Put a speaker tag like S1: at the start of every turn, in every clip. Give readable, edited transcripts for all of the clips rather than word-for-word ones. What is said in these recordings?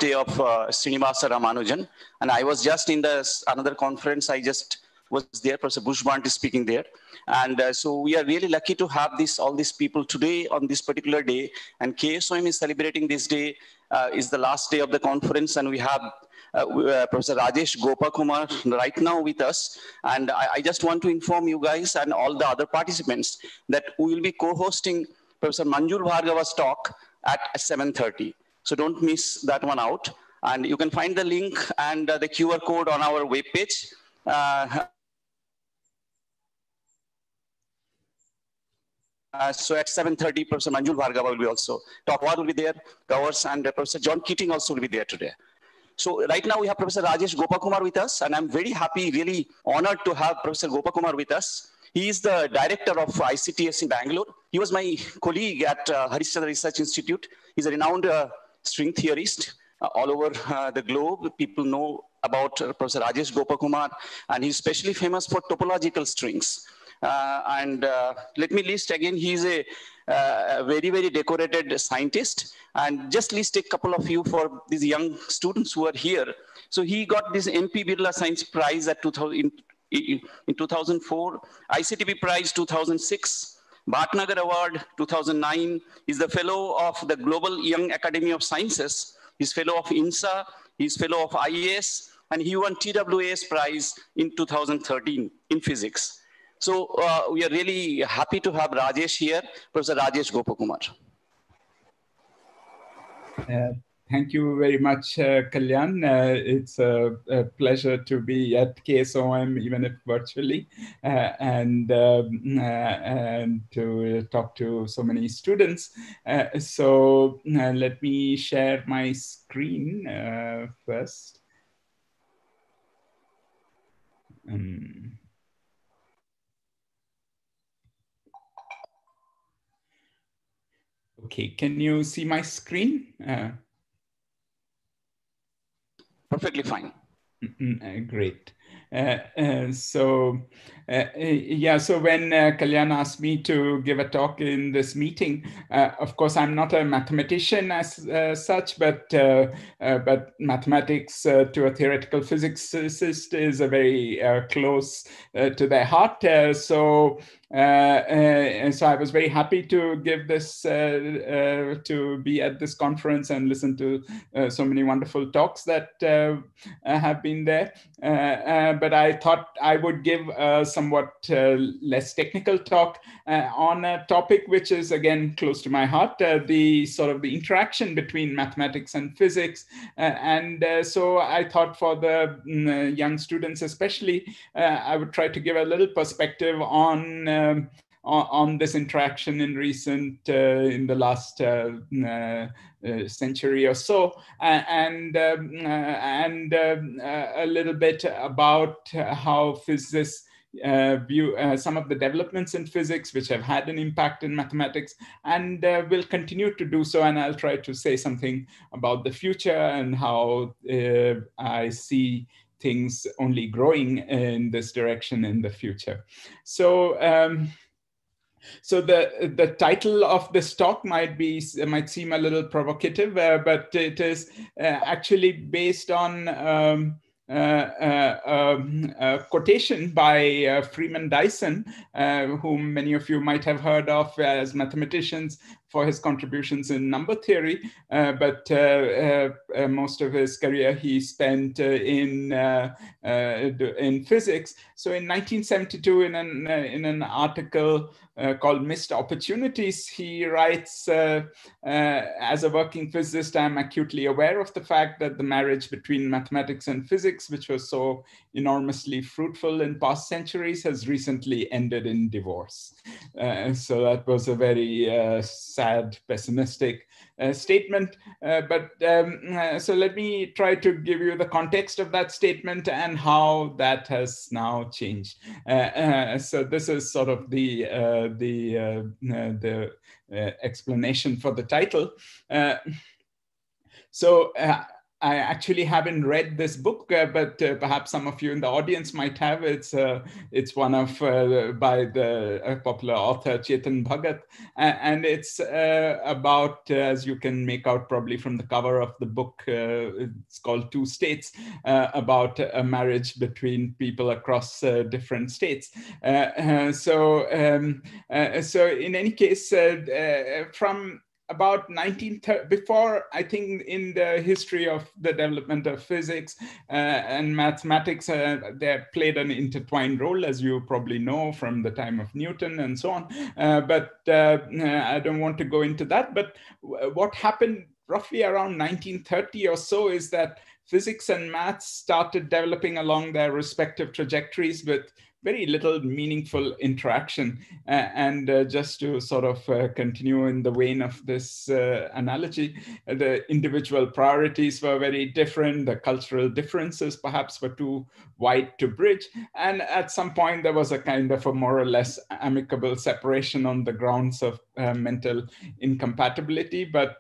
S1: Day of Srinivasa Ramanujan, and I was just in another conference. I just was there. Professor Bushbant is speaking there, and so we are really lucky to have all these people today on this particular day. And KSOM is celebrating this day. Is the last day of the conference, and we have Professor Rajesh Gopakumar right now with us. And I just want to inform you guys and all the other participants that we will be co-hosting Professor Manjul Bhargava's talk at 7:30. So don't miss that one out. And you can find the link and the QR code on our webpage. So at 7:30, Professor Manjul Bhargava will be also talk. What will be there? Covers, and Professor John Keating also will be there today. So right now we have Professor Rajesh Gopakumar with us, and I'm very happy, really honored to have Professor Gopakumar with us. He is the director of ICTS in Bangalore. He was my colleague at Harishchandra Research Institute. He's a renowned string theorist all over the globe. People know about Professor Rajesh Gopakumar, and he's especially famous for topological strings. Let me list again, he's a very, very decorated scientist. And just list a couple of you for these young students who are here. So he got this MP Birla Science Prize at 2004, ICTP Prize 2006, Bhatnagar Award 2009. He's the fellow of the Global Young Academy of Sciences. He's fellow of INSA. He's fellow of IAS, and he won TWAS Prize in 2013 in physics. So we are really happy to have Rajesh here, Professor Rajesh Gopakumar.
S2: Thank you very much, Kalyan. It's a pleasure to be at KSOM, even if virtually, and to talk to so many students. So let me share my screen first. Okay, can you see my screen?
S1: Perfectly fine.
S2: Great. So when Kalyan asked me to give a talk in this meeting, of course, I'm not a mathematician as such, but mathematics to a theoretical physicist is a very close to their heart. So I was very happy to give this, to be at this conference and listen to so many wonderful talks that have been there. But I thought I would give a somewhat less technical talk on a topic which is, again, close to my heart, the interaction between mathematics and physics. So I thought for the young students especially, I would try to give a little perspective on this interaction in the last century or so, and a little bit about how physicists view some of the developments in physics which have had an impact in mathematics and will continue to do so. And I'll try to say something about the future and how I see things only growing in this direction in the future. So the title of this talk might seem a little provocative, but it is actually based on a quotation by Feynman Dyson, whom many of you might have heard of as mathematicians for his contributions in number theory, but most of his career he spent in physics. So in 1972, in an article called Missed Opportunities, he writes, as a working physicist, I'm acutely aware of the fact that the marriage between mathematics and physics, which was so enormously fruitful in past centuries, has recently ended in divorce. So that was a very sad, pessimistic statement. So let me try to give you the context of that statement and how that has now changed. So this is sort of the explanation for the title. I actually haven't read this book, but perhaps some of you in the audience might have. It's one of by the popular author Chetan Bhagat, and it's about, as you can make out probably from the cover of the book, it's called Two States, about a marriage between people across different states. So in any case, from about 1930, before, I think, in the history of the development of physics and mathematics, they played an intertwined role, as you probably know, from the time of Newton and so on. But I don't want to go into that. But what happened roughly around 1930 or so is that physics and maths started developing along their respective trajectories with very little meaningful interaction. And just to sort of continue in the vein of this analogy, the individual priorities were very different. The cultural differences perhaps were too wide to bridge. And at some point, there was a kind of a more or less amicable separation on the grounds of mental incompatibility. But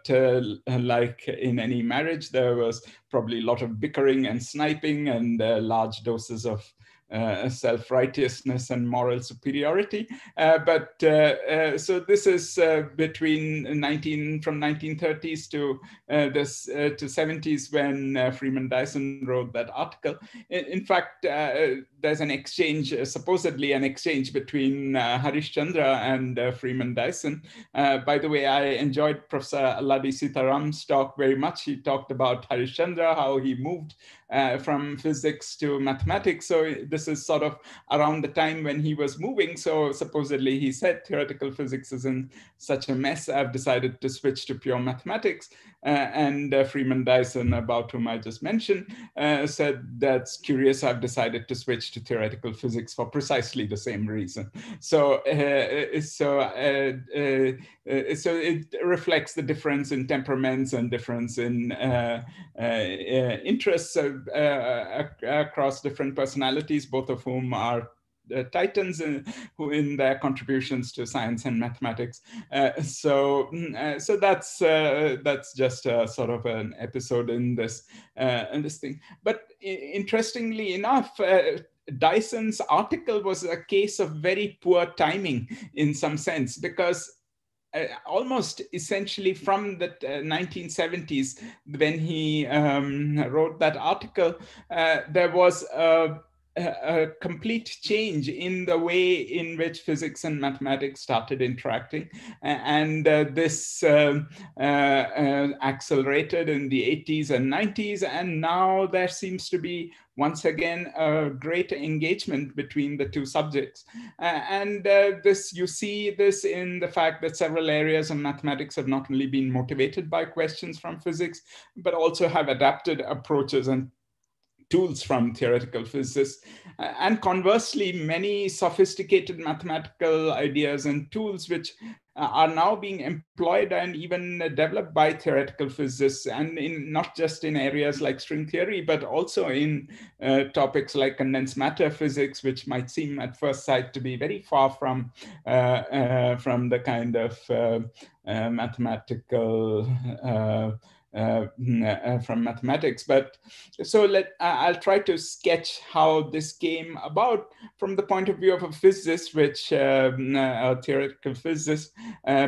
S2: like in any marriage, there was probably a lot of bickering and sniping and large doses of self-righteousness and moral superiority. So this is between from 1930s to 70s when Freeman Dyson wrote that article. In fact, there's an exchange, supposedly an exchange between Harish Chandra and Freeman Dyson. By the way, I enjoyed Professor Alladi Sitaram's talk very much. He talked about Harish Chandra, how he moved from physics to mathematics. So this is sort of around the time when he was moving. So supposedly he said, theoretical physics is in such a mess, I've decided to switch to pure mathematics. And Freeman Dyson, about whom I just mentioned, said, that's curious, I've decided to switch to theoretical physics for precisely the same reason. So it reflects the difference in temperaments and difference in interests across different personalities, both of whom are titans in their contributions to science and mathematics. So that's just a sort of an episode in this thing. But interestingly enough, Dyson's article was a case of very poor timing in some sense, because almost essentially from the 1970s, when he wrote that article, there was a complete change in the way in which physics and mathematics started interacting. And this accelerated in the 80s and 90s. And now there seems to be, once again, a great engagement between the two subjects. You see this in the fact that several areas of mathematics have not only been motivated by questions from physics, but also have adapted approaches and tools from theoretical physicists. And conversely, many sophisticated mathematical ideas and tools which are now being employed and even developed by theoretical physicists, and not just in areas like string theory, but also in topics like condensed matter physics, which might seem at first sight to be very far from the kind of mathematical from mathematics. But so I'll try to sketch how this came about from the point of view of a physicist, which a theoretical physicist,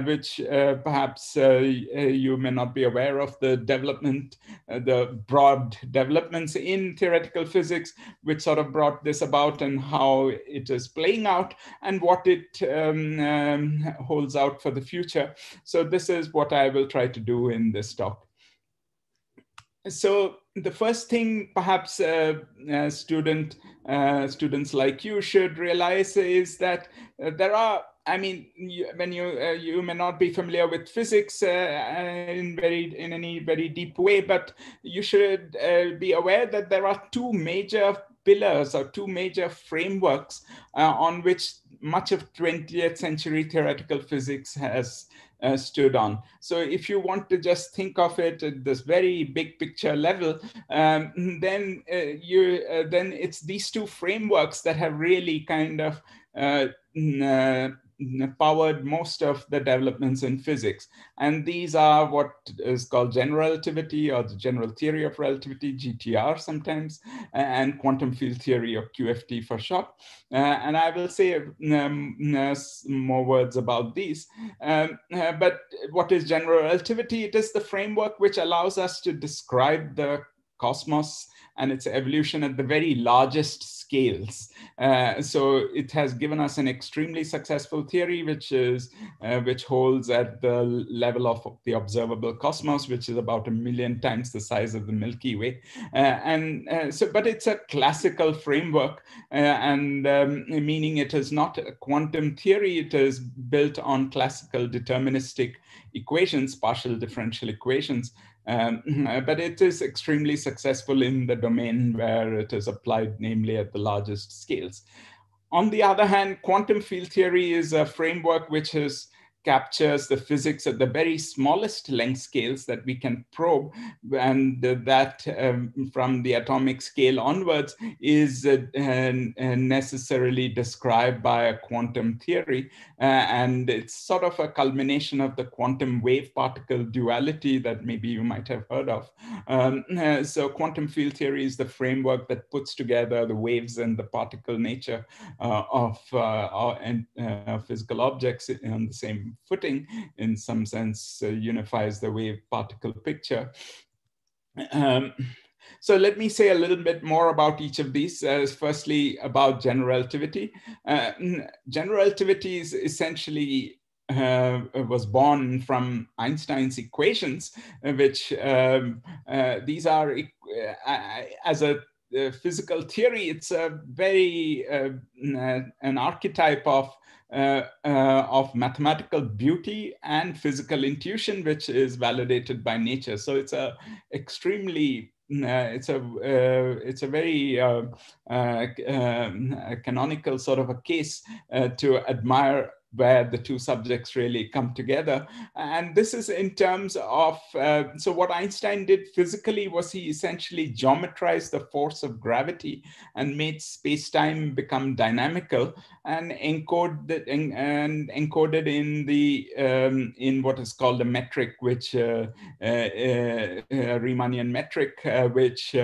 S2: which perhaps you may not be aware of the development, the broad developments in theoretical physics, which sort of brought this about, and how it is playing out and what it holds out for the future. So this is what I will try to do in this talk. So the first thing perhaps students like you should realize is that there are, I mean, you may not be familiar with physics in any very deep way, but you should be aware that there are two major pillars or two major frameworks on which much of 20th century theoretical physics has stood on. So if you want to just think of it at this very big picture level, then it's these two frameworks that have really kind of powered most of the developments in physics. And these are what is called general relativity, or the general theory of relativity, GTR sometimes, and quantum field theory, or QFT for short. And I will say more words about these. But what is general relativity? It is the framework which allows us to describe the cosmos and its evolution at the very largest scales. So it has given us an extremely successful theory, which holds at the level of the observable cosmos, which is about 1 million times the size of the Milky Way. But it's a classical framework, meaning it is not a quantum theory. It is built on classical deterministic equations, partial differential equations. But it is extremely successful in the domain where it is applied, namely at the largest scales. On the other hand, quantum field theory is a framework which captures the physics at the very smallest length scales that we can probe, and that from the atomic scale onwards is necessarily described by a quantum theory. And it's sort of a culmination of the quantum wave particle duality that maybe you might have heard of. So quantum field theory is the framework that puts together the waves and the particle nature of physical objects on the same footing, in some sense, unifies the wave particle picture. So let me say a little bit more about each of these. Firstly, about general relativity. General relativity is essentially was born from Einstein's equations, which these are, as a physical theory, it's a very an archetype of mathematical beauty and physical intuition, which is validated by nature. So it's a extremely it's a very canonical sort of a case to admire where the two subjects really come together. And this is in terms of, so what Einstein did physically was he essentially geometrized the force of gravity and made space-time become dynamical, and encoded in what is called a metric, which Riemannian metric, which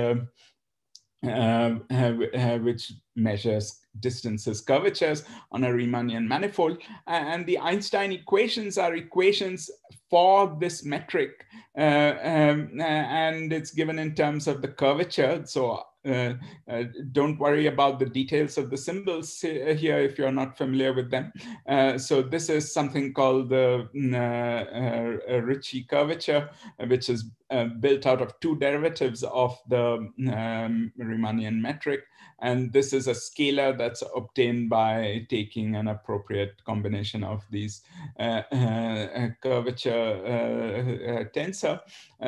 S2: measures distances, curvatures on a Riemannian manifold. And the Einstein equations are equations for this metric, and it's given in terms of the curvature. So don't worry about the details of the symbols here if you're not familiar with them. So this is something called the Ricci curvature, which is built out of two derivatives of the Riemannian metric. And this is a scalar that's obtained by taking an appropriate combination of these curvature tensor.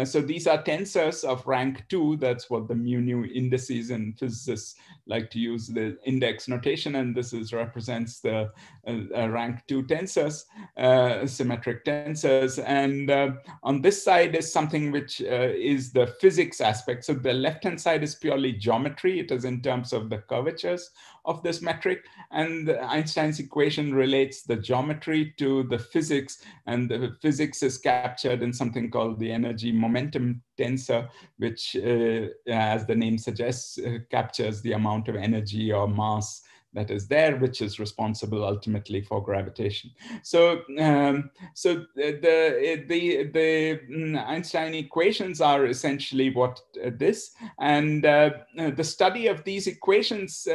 S2: So these are tensors of rank 2. That's what the mu indices and physicists like to use the index notation. And this represents the rank 2 tensors, symmetric tensors. And on this side is something which is the physics aspect. So the left-hand side is purely geometry. It is in terms of the curvatures of this metric, and Einstein's equation relates the geometry to the physics, and the physics is captured in something called the energy momentum tensor, which, as the name suggests, captures the amount of energy or mass that is there, which is responsible ultimately for gravitation. So, the Einstein equations are essentially what this, and the study of these equations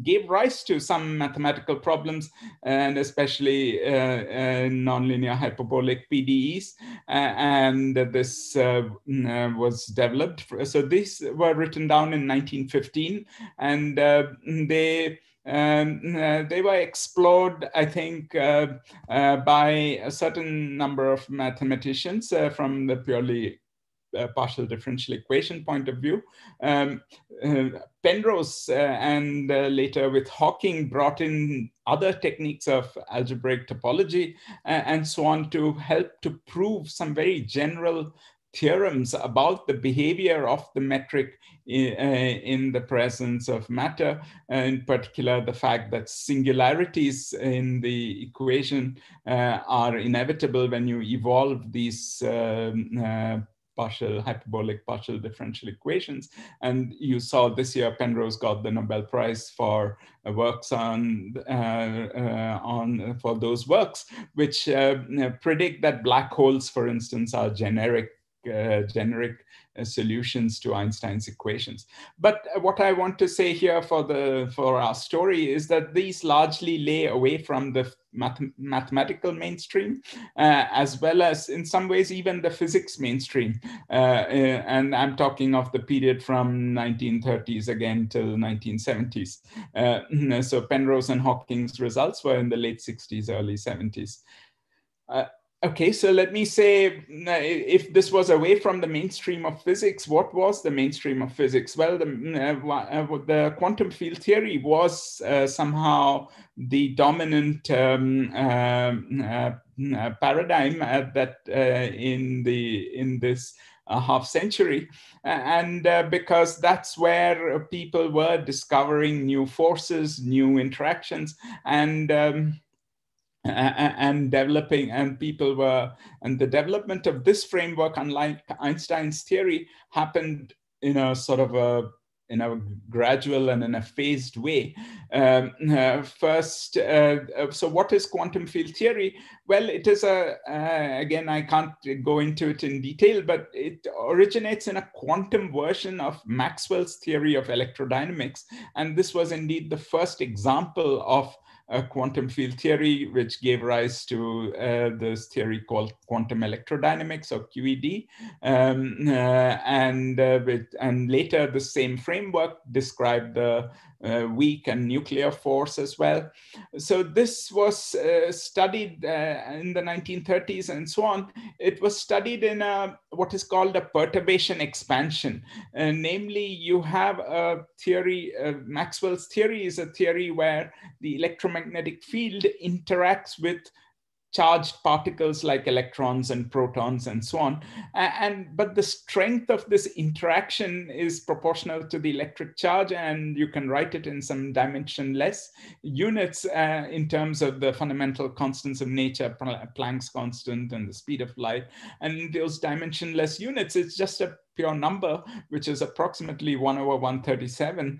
S2: gave rise to some mathematical problems, and especially nonlinear hyperbolic PDEs, and this was developed. So these were written down in 1915, and they were explored, I think, by a certain number of mathematicians from the purely partial differential equation point of view. Penrose and later with Hawking brought in other techniques of algebraic topology and so on to help to prove some very general theorems about the behavior of the metric in the presence of matter, in particular the fact that singularities in the equation are inevitable when you evolve these hyperbolic partial differential equations. And you saw this year Penrose got the Nobel Prize for works for those works, which predict that black holes, for instance, are generic solutions to Einstein's equations. But what I want to say here for our story is that these largely lay away from the mathematical mainstream, as well as in some ways even the physics mainstream. And I'm talking of the period from 1930s again till 1970s. So Penrose and Hawking's results were in the late 60s, early 70s. Okay, so let me say, if this was away from the mainstream of physics, what was the mainstream of physics? Well, the quantum field theory was somehow the dominant paradigm in this half century, and because that's where people were discovering new forces, new interactions, and developing, and the development of this framework, unlike Einstein's theory, happened in a sort of in a gradual and in a phased way. First, so what is quantum field theory? Well, it is again, I can't go into it in detail, but it originates in a quantum version of Maxwell's theory of electrodynamics. And this was indeed the first example of a quantum field theory, which gave rise to this theory called quantum electrodynamics, or QED. And later the same framework described the weak and nuclear force as well. So this was studied in the 1930s and so on. It was studied in what is called a perturbation expansion. Namely, you have a theory, Maxwell's theory is a theory where the electromagnetic field interacts with charged particles like electrons and protons and so on. But the strength of this interaction is proportional to the electric charge, and you can write it in some dimensionless units in terms of the fundamental constants of nature, Planck's constant and the speed of light. And in those dimensionless units, it's just a pure number, which is approximately 1/137.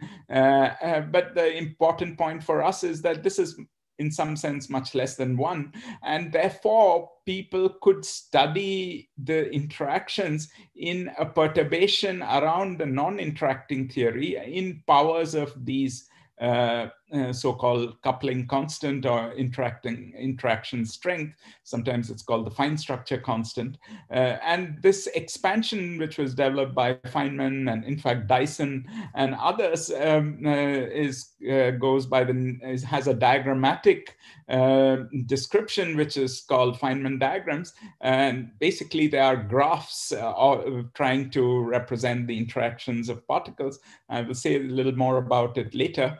S2: But the important point for us is that this is in some sense much less than 1. And therefore, people could study the interactions in a perturbation around the non-interacting theory in powers of these so-called coupling constant or interaction strength. Sometimes it's called the fine structure constant. And this expansion, which was developed by Feynman and in fact Dyson and others, has a diagrammatic description, which is called Feynman Diagrams. And basically they are graphs trying to represent the interactions of particles. I will say a little more about it later.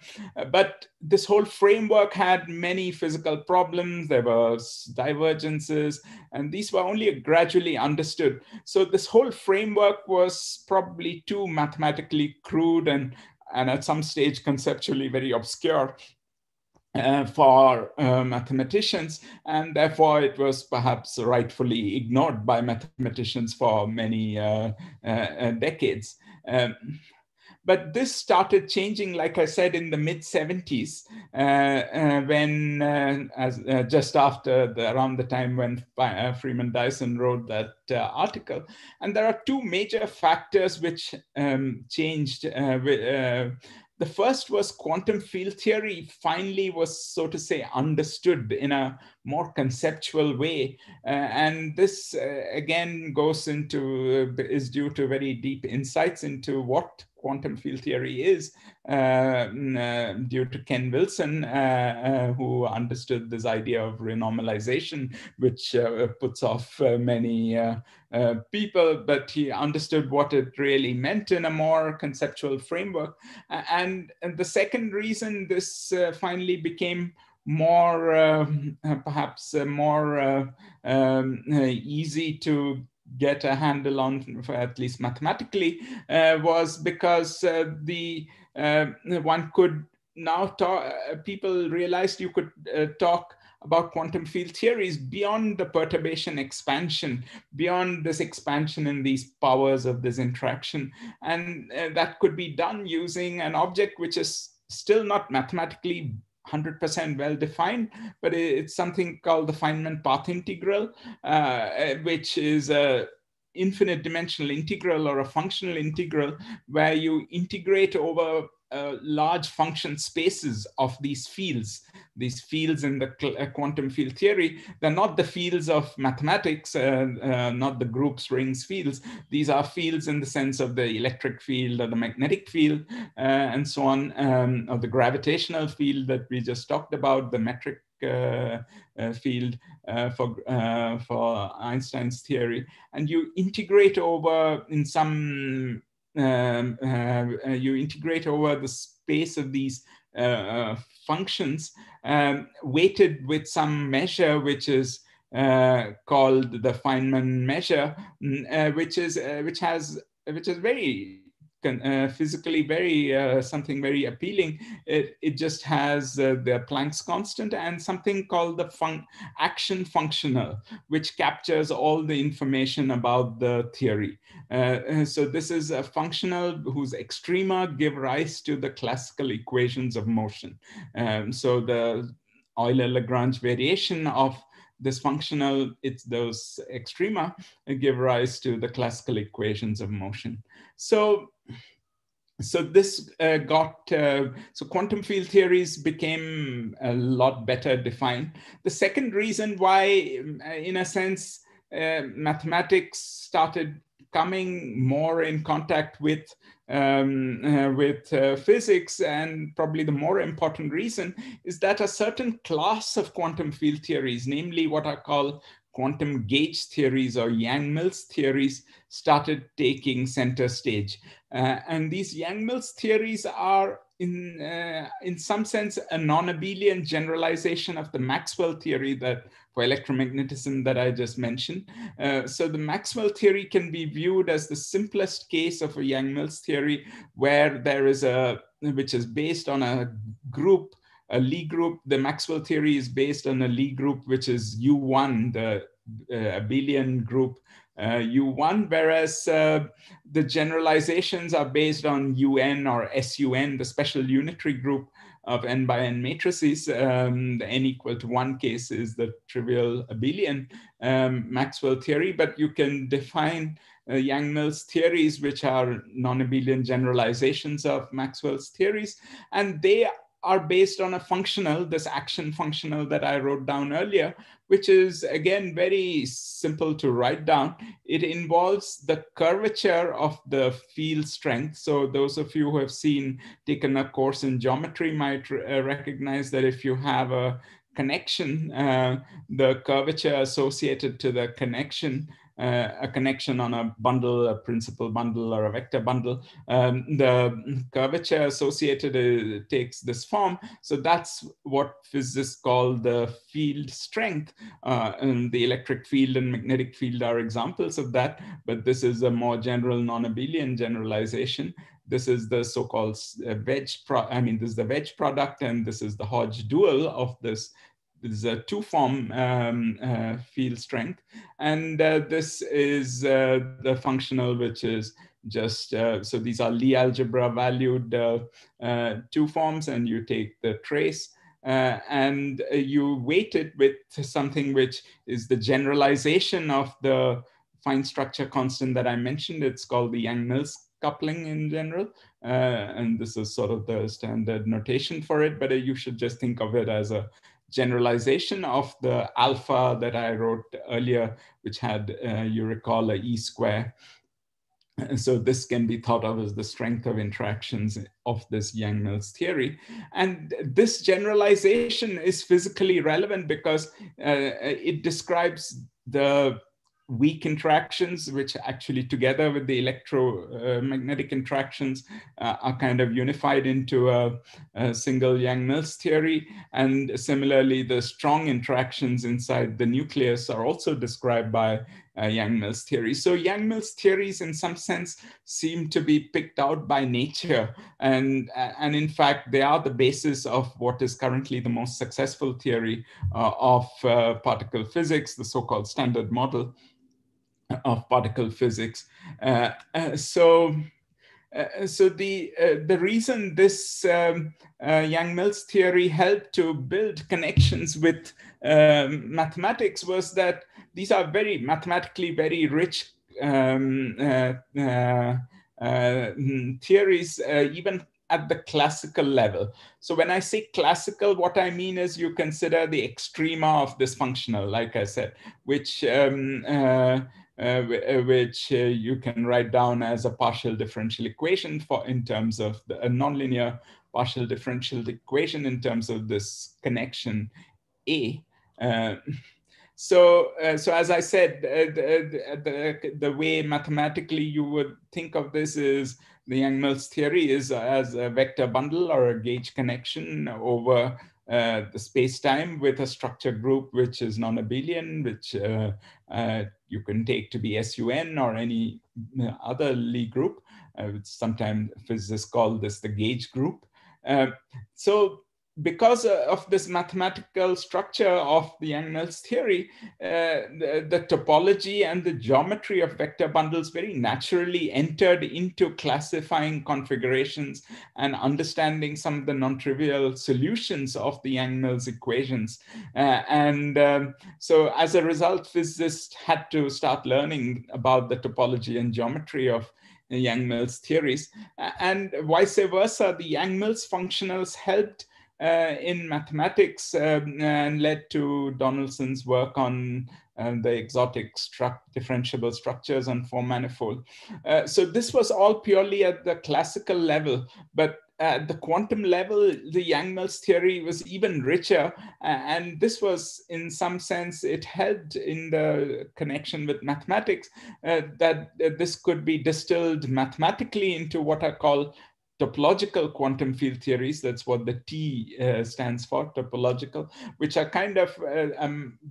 S2: But this whole framework had many physical problems. There were divergences, and these were only gradually understood. So this whole framework was probably too mathematically crude and at some stage conceptually very obscure for mathematicians, and therefore it was perhaps rightfully ignored by mathematicians for many decades. But this started changing, like I said, in the mid-70s, when, just after around the time when Freeman Dyson wrote that article. And there are two major factors which changed. The first was quantum field theory finally was, so to say, understood in a more conceptual way. And this, again, is due to very deep insights into what quantum field theory is, due to Ken Wilson, who understood this idea of renormalization, which puts off many people, but he understood what it really meant in a more conceptual framework. And the second reason this finally became more, perhaps more easy to get a handle on, for at least mathematically, was because one could now talk, people realized you could talk about quantum field theories beyond the perturbation expansion, beyond this expansion in these powers of this interaction. And that could be done using an object which is still not mathematically 100% well defined, but it's something called the Feynman path integral, which is a infinite dimensional integral or a functional integral where you integrate over large function spaces of these fields in the quantum field theory. They're not the fields of mathematics, not the groups, rings fields. These are fields in the sense of the electric field or the magnetic field and so on, or the gravitational field that we just talked about, the metric field for Einstein's theory. And you integrate over in some you integrate over the space of these functions, weighted with some measure which is called the Feynman measure, which is very physically very something very appealing. It just has the Planck's constant and something called the action functional, which captures all the information about the theory. So this is a functional whose extrema give rise to the classical equations of motion. So the Euler-Lagrange variation of this functional, it's those extrema give rise to the classical equations of motion. So this so quantum field theories became a lot better defined. The second reason why, in a sense, mathematics started coming more in contact with physics, and probably the more important reason, is that a certain class of quantum field theories, namely what are called quantum gauge theories or Yang-Mills theories, started taking center stage. And these Yang-Mills theories are in some sense a non-abelian generalization of the Maxwell theory that for electromagnetism that I just mentioned. So the Maxwell theory can be viewed as the simplest case of a Yang-Mills theory, where there is which is based on a group, a Lie group. The Maxwell theory is based on a Lie group, which is U1, the abelian group U1, whereas the generalizations are based on UN or SUN, the special unitary group of n by n matrices. The n equal to 1 case is the trivial abelian Maxwell theory, but you can define Yang-Mills theories, which are non-abelian generalizations of Maxwell's theories, and they are based on a functional, this action functional that I wrote down earlier, which is again very simple to write down. It involves the curvature of the field strength. So those of you who have taken a course in geometry might recognize that if you have a connection, the curvature associated to the connection, a connection on a bundle, a principal bundle or a vector bundle, the curvature associated takes this form. So that's what physicists call the field strength. And the electric field and magnetic field are examples of that, but this is a more general non-abelian generalization. This is the so-called wedge, this is the wedge product, and this is the Hodge dual of this. This is a two-form field strength. And this is the functional, which is just, so these are Lie algebra valued two forms, and you take the trace and you weight it with something which is the generalization of the fine structure constant that I mentioned. It's called the Yang-Mills coupling in general. And this is sort of the standard notation for it, but you should just think of it as a generalization of the alpha that I wrote earlier, which had, you recall, a E square. And so this can be thought of as the strength of interactions of this Yang-Mills theory. And this generalization is physically relevant because it describes the weak interactions, which actually together with the electromagnetic interactions are kind of unified into a single Yang-Mills theory. And similarly, the strong interactions inside the nucleus are also described by Yang-Mills theory. So Yang-Mills theories, in some sense, seem to be picked out by nature, and in fact, they are the basis of what is currently the most successful theory of particle physics, the so-called standard model of particle physics. So the reason this Yang-Mills theory helped to build connections with mathematics was that these are mathematically very rich theories, even at the classical level. So when I say classical, what I mean is you consider the extrema of this functional, like I said, which you can write down as a partial differential equation in terms of a nonlinear partial differential equation in terms of this connection A. So as I said, the way mathematically you would think of this is the Yang-Mills theory is as a vector bundle or a gauge connection over the space-time with a structure group which is non-abelian, which you can take to be SUN or any other Lie group. Sometimes physicists call this the gauge group. So because of this mathematical structure of the Yang-Mills theory, the topology and the geometry of vector bundles very naturally entered into classifying configurations and understanding some of the non-trivial solutions of the Yang-Mills equations. So as a result, physicists had to start learning about the topology and geometry of Yang-Mills theories. And vice versa, the Yang-Mills functionals helped in mathematics and led to Donaldson's work on the exotic differentiable structures on four manifold. So this was all purely at the classical level, but at the quantum level, the Yang-Mills theory was even richer. And this was, in some sense, it helped in the connection with mathematics that this could be distilled mathematically into what I call topological quantum field theories. That's what the T stands for, topological, which are kind of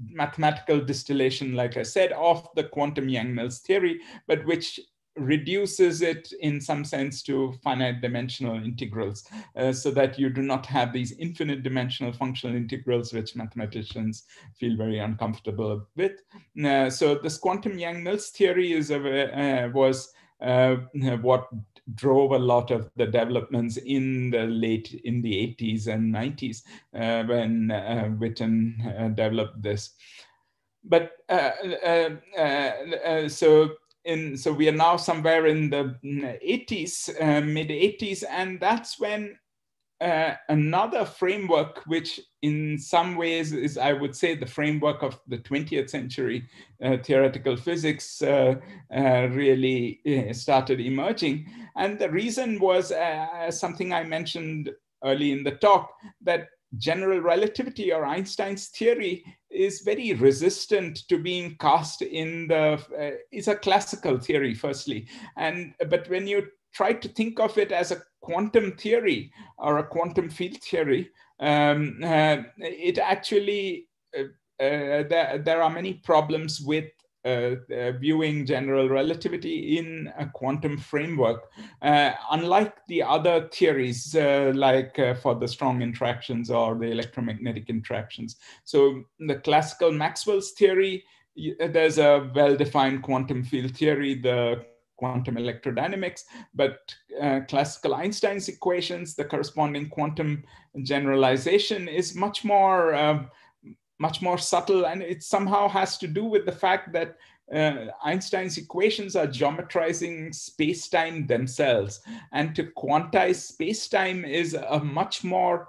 S2: mathematical distillation, like I said, of the quantum Yang-Mills theory, but which reduces it in some sense to finite dimensional integrals, so that you do not have these infinite dimensional functional integrals, which mathematicians feel very uncomfortable with. So this quantum Yang-Mills theory was what drove a lot of the developments in the 80s and 90s when Witten developed this. But so we are now somewhere in the 80s, mid 80s, and that's when another framework, which in some ways is, I would say, the framework of the 20th century theoretical physics, really started emerging. And the reason was something I mentioned early in the talk, that general relativity or Einstein's theory is very resistant to being cast in it's a classical theory, firstly. But when you try to think of it as a quantum theory or a quantum field theory, it actually, there are many problems with viewing general relativity in a quantum framework, unlike the other theories, like for the strong interactions or the electromagnetic interactions. So the classical Maxwell's theory, there's a well-defined quantum field theory, the quantum electrodynamics, but classical Einstein's equations, the corresponding quantum generalization is much more subtle, and it somehow has to do with the fact that Einstein's equations are geometrizing space-time themselves, and to quantize space-time is a much more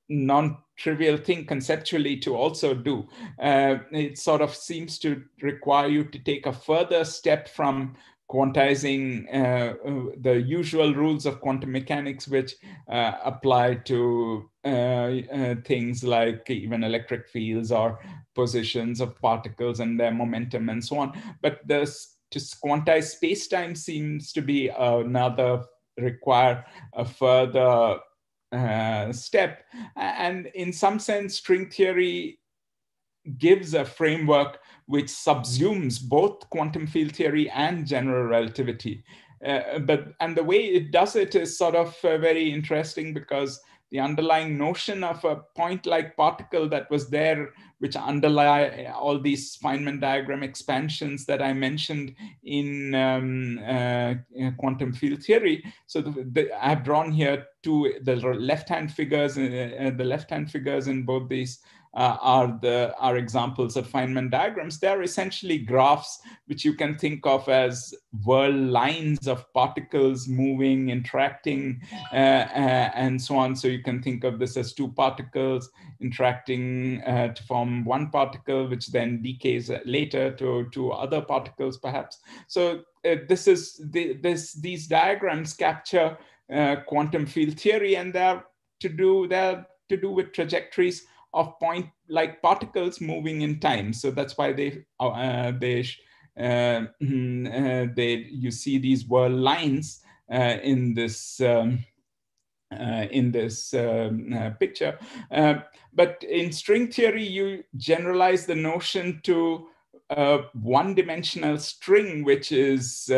S2: non-trivial thing conceptually to also do. It sort of seems to require you to take a further step from quantizing the usual rules of quantum mechanics, which apply to things like even electric fields or positions of particles and their momentum and so on. But to quantize space-time seems to be require a further step. And in some sense, string theory gives a framework which subsumes both quantum field theory and general relativity. And the way it does it is sort of very interesting, because the underlying notion of a point-like particle that was there, which underlie all these Feynman diagram expansions that I mentioned in quantum field theory. So I've drawn here the left-hand figures. The left-hand figures in both these are examples of Feynman diagrams. They're essentially graphs which you can think of as whirl lines of particles moving, interacting, and so on. So you can think of this as two particles interacting to form one particle, which then decays later to other particles, perhaps. So these diagrams capture quantum field theory, and they're to do with trajectories of point-like particles moving in time. So that's why you see these whirl lines in this picture. But in string theory, you generalize the notion to one-dimensional string, which is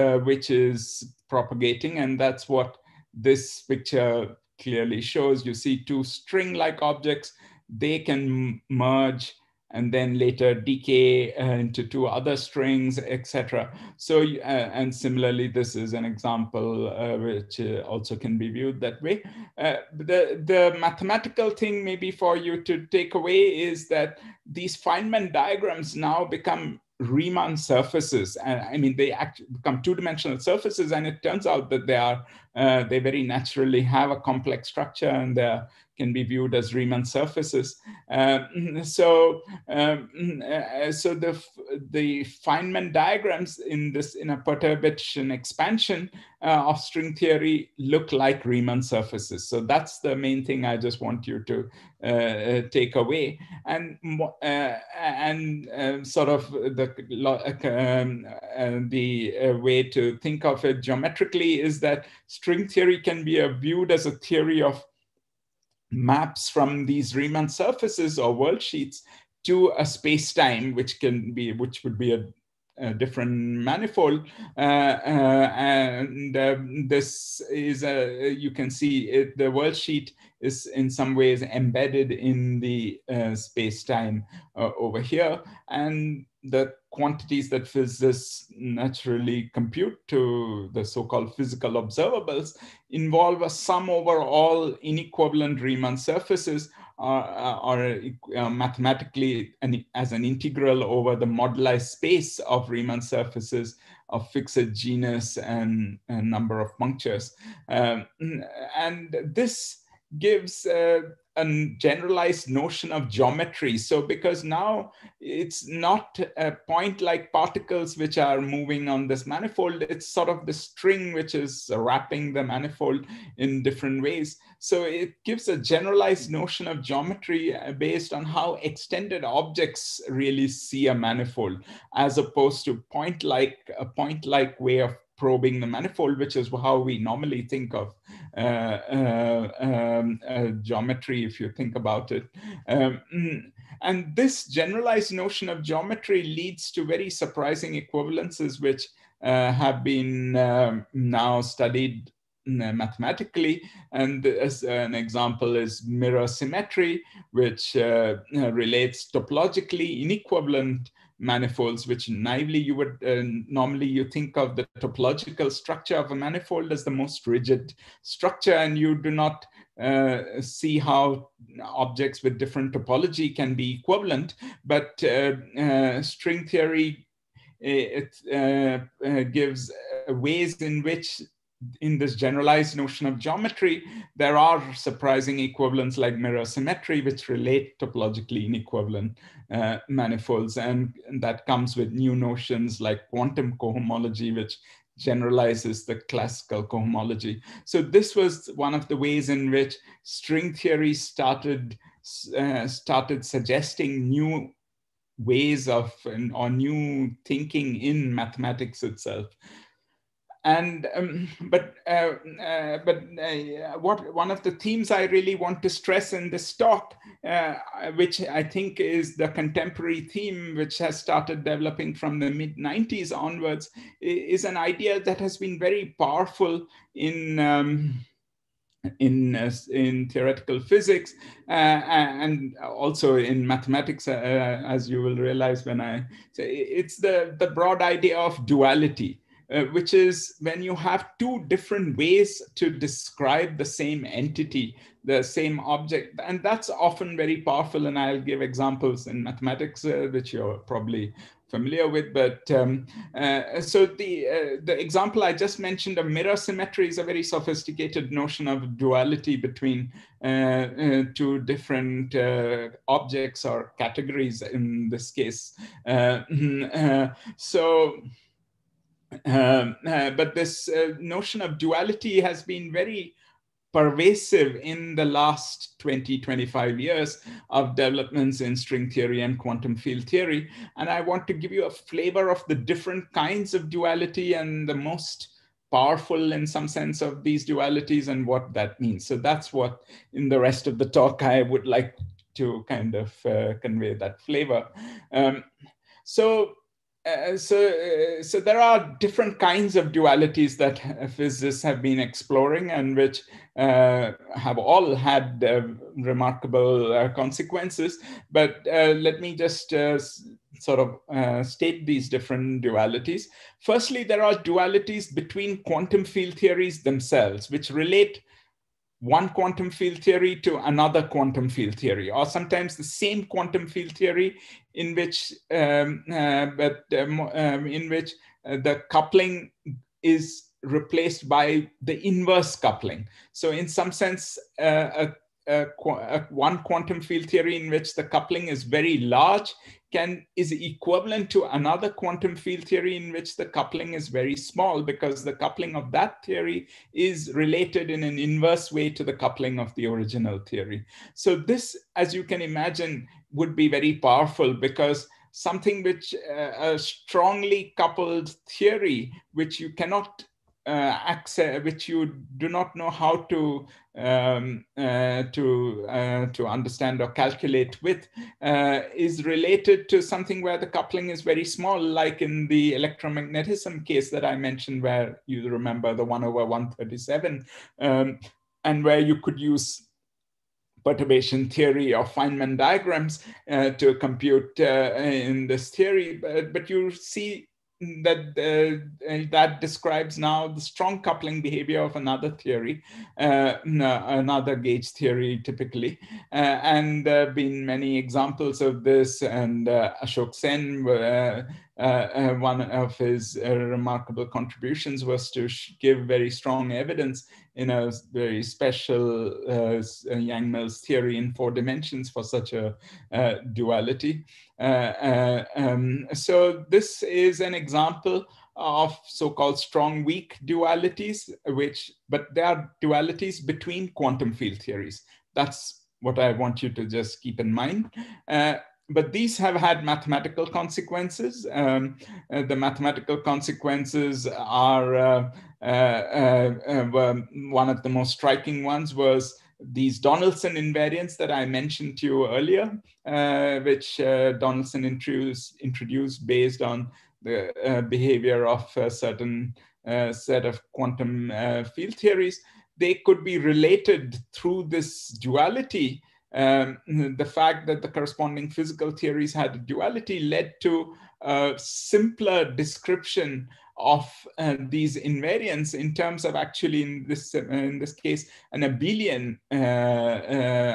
S2: propagating, and that's what this picture clearly shows. You see two string-like objects. They can merge and then later decay into two other strings, etc. So, and similarly, this is an example which also can be viewed that way. The mathematical thing maybe for you to take away is that these Feynman diagrams now become Riemann surfaces. I mean, they actually become two-dimensional surfaces, and it turns out that they very naturally have a complex structure, and can be viewed as Riemann surfaces. So the Feynman diagrams in a perturbation expansion of string theory look like Riemann surfaces. So that's the main thing I just want you to take away. And sort of the way to think of it geometrically is that string theory can be viewed as a theory of maps from these Riemann surfaces or world sheets to a space-time, which would be a different manifold, this is you can see the world sheet is in some ways embedded in the space-time over here, and the quantities that physicists naturally compute to the so-called physical observables involve a sum over all inequivalent Riemann surfaces, or mathematically as an integral over the moduli space of Riemann surfaces of fixed genus and a number of punctures. And this gives a generalized notion of geometry. So because now it's not point-like particles which are moving on this manifold, it's sort of the string which is wrapping the manifold in different ways. So it gives a generalized notion of geometry based on how extended objects really see a manifold, as opposed to a point-like way of probing the manifold, which is how we normally think of geometry, if you think about it. And this generalized notion of geometry leads to very surprising equivalences, which have been now studied mathematically. And as an example is mirror symmetry, which relates topologically inequivalent manifolds, which naively you would normally you think of the topological structure of a manifold as the most rigid structure, and you do not see how objects with different topology can be equivalent. But string theory gives ways in which, in this generalized notion of geometry, there are surprising equivalents like mirror symmetry, which relate topologically inequivalent manifolds. And that comes with new notions like quantum cohomology, which generalizes the classical cohomology. So this was one of the ways in which string theory started suggesting new ways of, or new thinking in mathematics itself. one of the themes I really want to stress in this talk, which I think is the contemporary theme, which has started developing from the mid-90s onwards, is an idea that has been very powerful in theoretical physics and also in mathematics, as you will realize when I say it's the broad idea of duality. Which is when you have two different ways to describe the same entity, the same object. And that's often very powerful. And I'll give examples in mathematics, which you're probably familiar with. But so the example I just mentioned of mirror symmetry is a very sophisticated notion of duality between two different objects or categories in this case. But this notion of duality has been very pervasive in the last 20, 25 years of developments in string theory and quantum field theory. And I want to give you a flavor of the different kinds of duality and the most powerful in some sense of these dualities and what that means. So that's what in the rest of the talk I would like to kind of convey that flavor. So there are different kinds of dualities that physicists have been exploring and which have all had remarkable consequences. But let me just sort of state these different dualities. Firstly, there are dualities between quantum field theories themselves, which relate one quantum field theory to another quantum field theory, or sometimes the same quantum field theory in which the coupling is replaced by the inverse coupling. So in some sense, one quantum field theory in which the coupling is very large is equivalent to another quantum field theory in which the coupling is very small, because the coupling of that theory is related in an inverse way to the coupling of the original theory. So this, as you can imagine, would be very powerful, because something which a strongly coupled theory, which you cannot access, which you do not know how to understand or calculate with, is related to something where the coupling is very small, like in the electromagnetism case that I mentioned, where you remember the 1/137, and where you could use perturbation theory or Feynman diagrams to compute in this theory, but you see that that describes now the strong coupling behavior of another theory, another gauge theory typically, and there have been many examples of this. And Ashok Sen, one of his remarkable contributions was to give very strong evidence in a very special Yang-Mills theory in 4 dimensions for such a duality. So this is an example of so-called strong weak dualities, but they are dualities between quantum field theories. That's what I want you to just keep in mind. But these have had mathematical consequences. The mathematical consequences are, one of the most striking ones was these Donaldson invariants that I mentioned to you earlier, which Donaldson introduced based on the behavior of a certain set of quantum field theories. They could be related through this duality. The fact that the corresponding physical theories had a duality led to a simpler description of these invariants in terms of actually, in this case, an abelian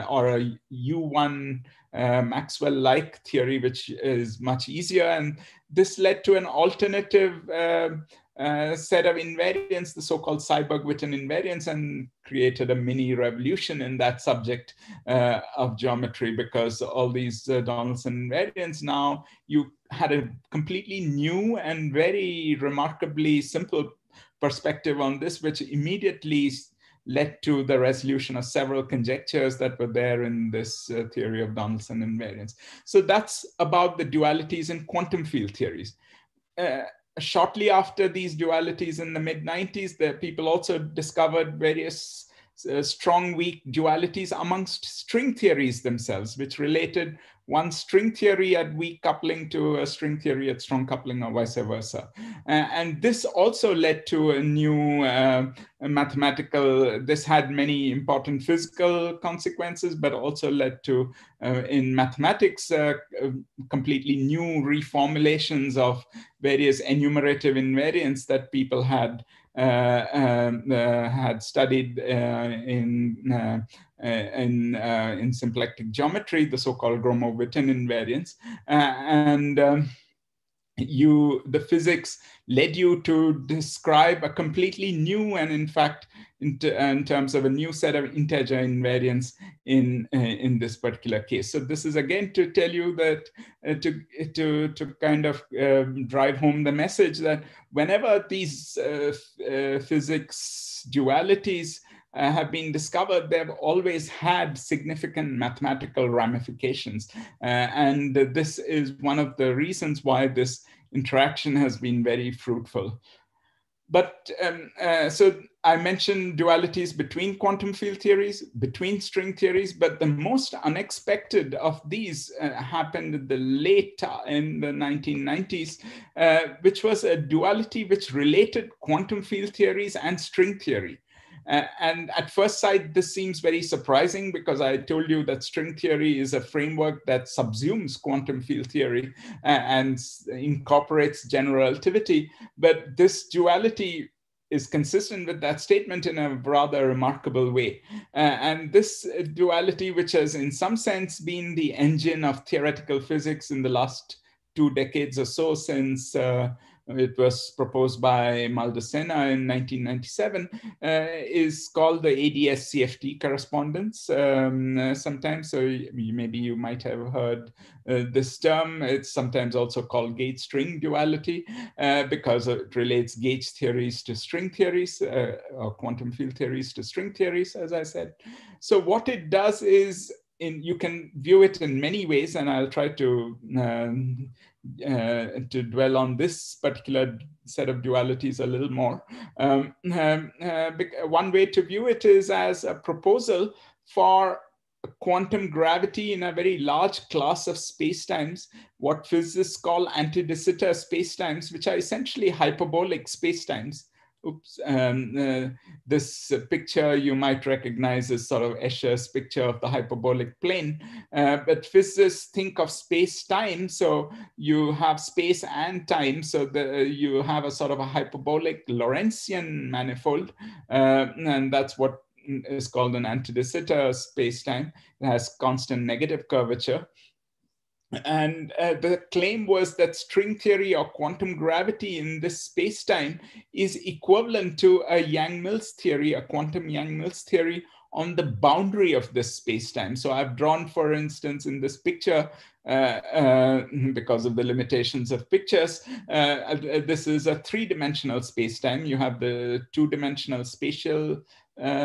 S2: or a U1 Maxwell-like theory, which is much easier. And this led to an alternative set of invariants, the so-called Seiberg-Witten invariants, and created a mini revolution in that subject of geometry, because all these Donaldson invariants, now you had a completely new and very remarkably simple perspective on this, which immediately led to the resolution of several conjectures that were there in this theory of Donaldson invariants. So that's about the dualities in quantum field theories. shortly after these dualities in the mid-90s, the people also discovered various strong, weak dualities amongst string theories themselves, which related one string theory at weak coupling to a string theory at strong coupling, or vice versa. And this also led to a new mathematical, this had many important physical consequences, but also led to, in mathematics, completely new reformulations of various enumerative invariants that people had studied in symplectic geometry, the so-called Gromov-Witten invariants, the physics led you to describe a completely new, and in fact, in terms of a new set of integer invariants in this particular case. So this is again to tell you that to kind of drive home the message that whenever these physics dualities have been discovered, they've always had significant mathematical ramifications. And this is one of the reasons why this interaction has been very fruitful. But so I mentioned dualities between quantum field theories, between string theories, but the most unexpected of these happened in the 1990s, which was a duality which related quantum field theories and string theory. And at first sight, this seems very surprising because I told you that string theory is a framework that subsumes quantum field theory and incorporates general relativity. But this duality is consistent with that statement in a rather remarkable way. And this duality, which has in some sense been the engine of theoretical physics in the last 2 decades or so, since it was proposed by Maldacena in 1997, is called the ADS-CFT correspondence sometimes. So maybe you might have heard this term. It's sometimes also called gauge-string duality because it relates gauge theories to string theories, or quantum field theories to string theories, as I said. So what it does is, you can view it in many ways, and I'll try to dwell on this particular set of dualities a little more. One way to view it is as a proposal for quantum gravity in a very large class of spacetimes, what physicists call anti-de Sitter spacetimes, which are essentially hyperbolic spacetimes. Oops, this picture you might recognize as sort of Escher's picture of the hyperbolic plane. But physicists think of space-time, so you have space and time, so you have a sort of a hyperbolic Lorentzian manifold, and that's what is called an anti-de Sitter space-time. It has constant negative curvature. And the claim was that string theory or quantum gravity in this space-time is equivalent to a Yang-Mills theory, a quantum Yang-Mills theory on the boundary of this space-time. So I've drawn, for instance, in this picture, because of the limitations of pictures, this is a 3-dimensional space-time. You have the 2-dimensional spatial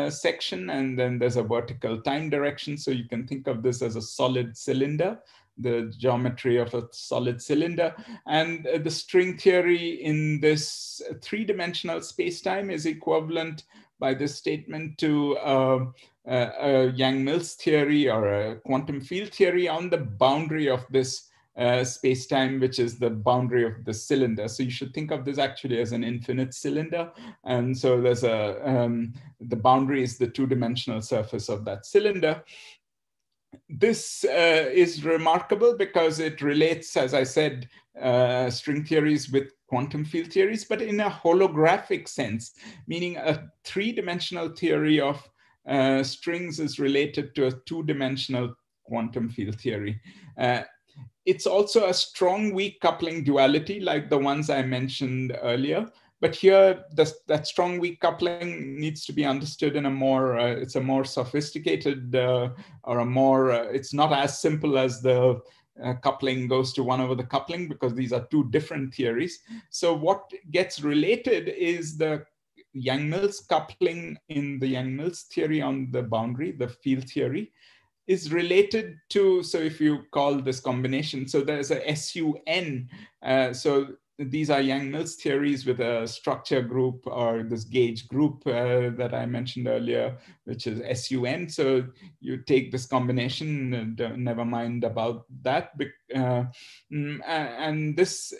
S2: section, and then there's a vertical time direction. So you can think of this as a solid cylinder, the geometry of a solid cylinder. And the string theory in this 3-dimensional space-time is equivalent by this statement to a Yang-Mills theory or a quantum field theory on the boundary of this space-time, which is the boundary of the cylinder. So you should think of this actually as an infinite cylinder. And so there's the boundary is the 2-dimensional surface of that cylinder. This is remarkable because it relates, as I said, string theories with quantum field theories, but in a holographic sense, meaning a 3-dimensional theory of strings is related to a 2-dimensional quantum field theory. It's also a strong weak coupling duality like the ones I mentioned earlier. But here, that strong weak coupling needs to be understood in a more, it's a more sophisticated or a more, it's not as simple as the coupling goes to 1 over the coupling, because these are 2 different theories. So what gets related is the Yang-Mills coupling in the Yang-Mills theory on the boundary, the field theory, is related to, so if you call this combination, so there's a SUN, so these are Yang-Mills theories with a structure group, or this gauge group that I mentioned earlier, which is SUN. So you take this combination, and never mind about that. And this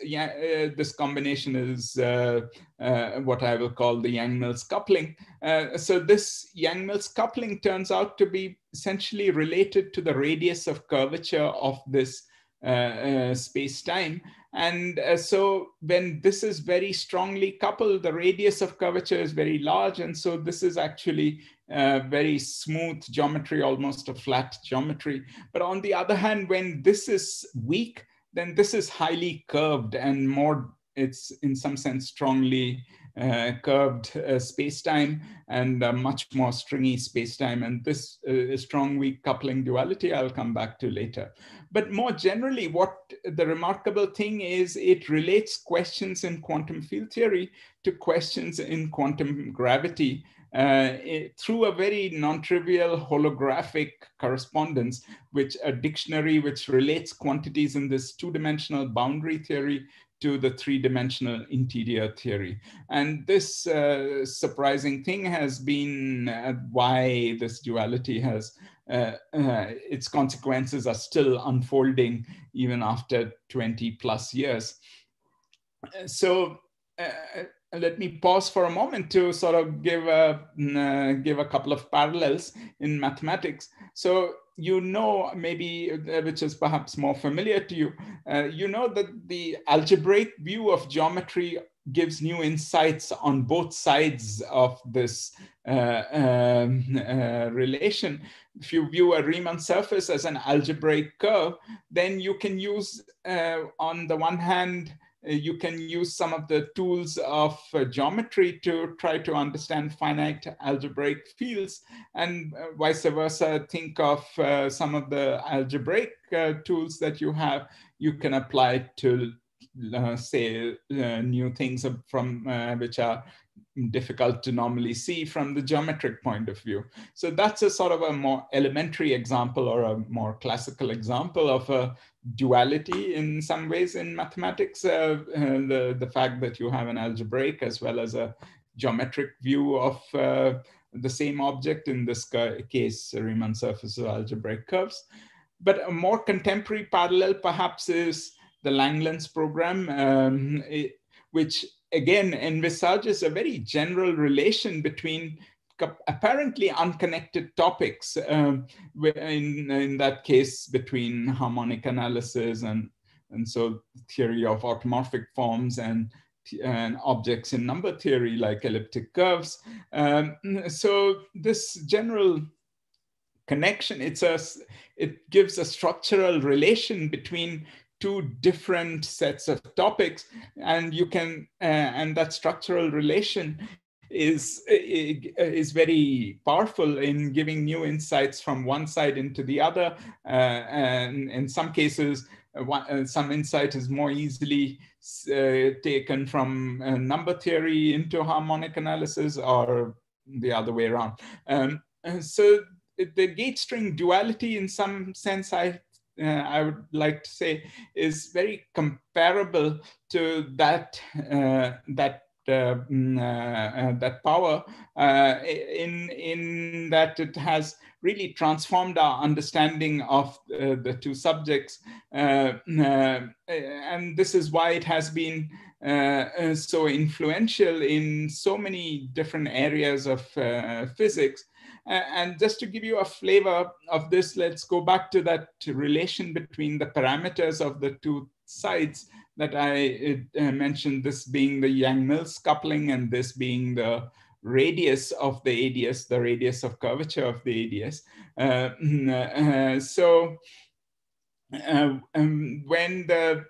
S2: combination is what I will call the Yang-Mills coupling. So this Yang-Mills coupling turns out to be essentially related to the radius of curvature of this space-time. And so when this is very strongly coupled, the radius of curvature is very large. And so this is actually very smooth geometry, almost a flat geometry. But on the other hand, when this is weak, then this is highly curved and more, it's in some sense strongly curved space-time and much more stringy space-time. And this strong weak coupling duality I'll come back to later. But more generally, what the remarkable thing is, it relates questions in quantum field theory to questions in quantum gravity through a very non-trivial holographic correspondence, which a dictionary which relates quantities in this two-dimensional boundary theory to the three-dimensional interior theory. And this surprising thing has been why this duality has, its consequences are still unfolding even after 20 plus years. So let me pause for a moment to sort of give a couple of parallels in mathematics. So you know, maybe, which is perhaps more familiar to you, you know that the algebraic view of geometry gives new insights on both sides of this relation. If you view a Riemann surface as an algebraic curve, then you can use, on the one hand, you can use some of the tools of geometry to try to understand finite algebraic fields, and vice versa. Think of some of the algebraic tools that you have, you can apply to say new things from which are difficult to normally see from the geometric point of view. So that's a sort of a more elementary example, or a more classical example of a duality in some ways in mathematics, the fact that you have an algebraic as well as a geometric view of the same object, in this case, Riemann surfaces or algebraic curves. But a more contemporary parallel perhaps is the Langlands program, which again envisages a very general relation between apparently unconnected topics, in that case between harmonic analysis and so theory of automorphic forms and objects in number theory like elliptic curves. So this general connection, it gives a structural relation between two different sets of topics, and you can and that structural relation is very powerful in giving new insights from one side into the other, and in some cases some insight is more easily taken from number theory into harmonic analysis, or the other way around. So the gauge string duality, in some sense, I would like to say, is very comparable to that that power, in that it has really transformed our understanding of the two subjects, and this is why it has been so influential in so many different areas of physics. And just to give you a flavor of this, let's go back to that relation between the parameters of the two sides that I mentioned, this being the Yang-Mills coupling and this being the radius of the ADS, the radius of curvature of the ADS. When the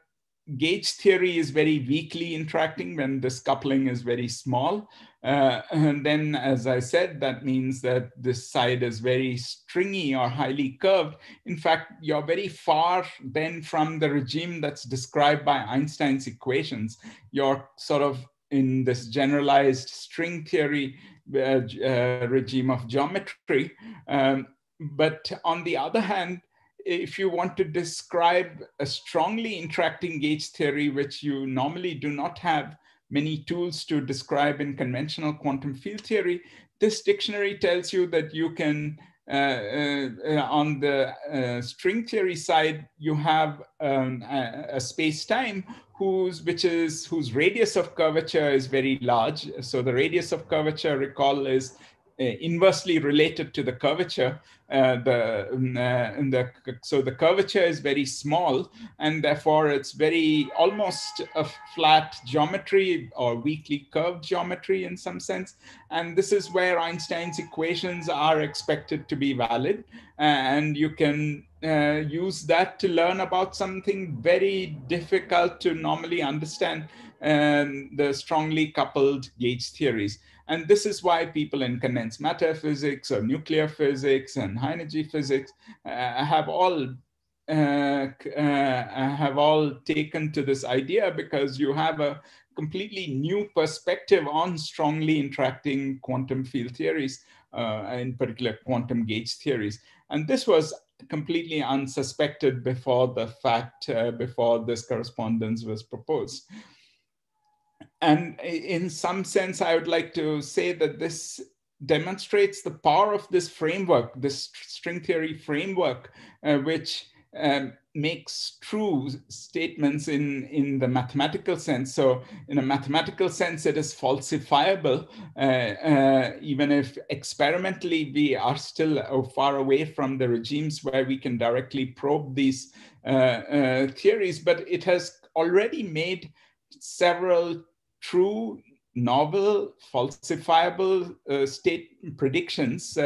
S2: gauge theory is very weakly interacting, when this coupling is very small, and then, as I said, that means that this side is very stringy or highly curved. In fact, you're very far then from the regime that's described by Einstein's equations. You're sort of in this generalized string theory regime of geometry. But on the other hand, if you want to describe a strongly interacting gauge theory, which you normally do not have many tools to describe in conventional quantum field theory, this dictionary tells you that you can, on the string theory side, you have a space-time whose radius of curvature is very large. So the radius of curvature, recall, is inversely related to the curvature. So the curvature is very small, and therefore it's very almost a flat geometry or weakly curved geometry in some sense. And this is where Einstein's equations are expected to be valid. And you can use that to learn about something very difficult to normally understand, the strongly coupled gauge theories. And this is why people in condensed matter physics or nuclear physics and high energy physics have all taken to this idea, because you have a completely new perspective on strongly interacting quantum field theories, in particular quantum gauge theories. And this was completely unsuspected before the fact, before this correspondence was proposed. And in some sense, I would like to say that this demonstrates the power of this framework, this string theory framework, which makes true statements in the mathematical sense. So in a mathematical sense, it is falsifiable, even if experimentally we are still far away from the regimes where we can directly probe these theories. But it has already made several true, novel, falsifiable state predictions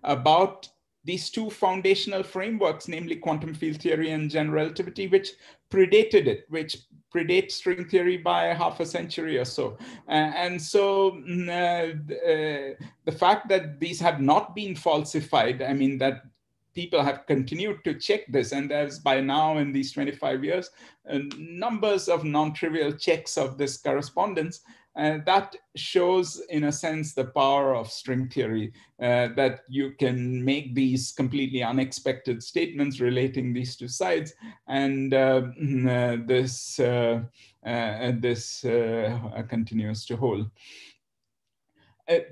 S2: about these two foundational frameworks, namely quantum field theory and general relativity, which predated it, which predates string theory by half a century or so. And so the fact that these have not been falsified, I mean, that people have continued to check this, and there's by now in these 25 years, numbers of non-trivial checks of this correspondence. That shows, in a sense, the power of string theory, that you can make these completely unexpected statements relating these two sides, and this continues to hold.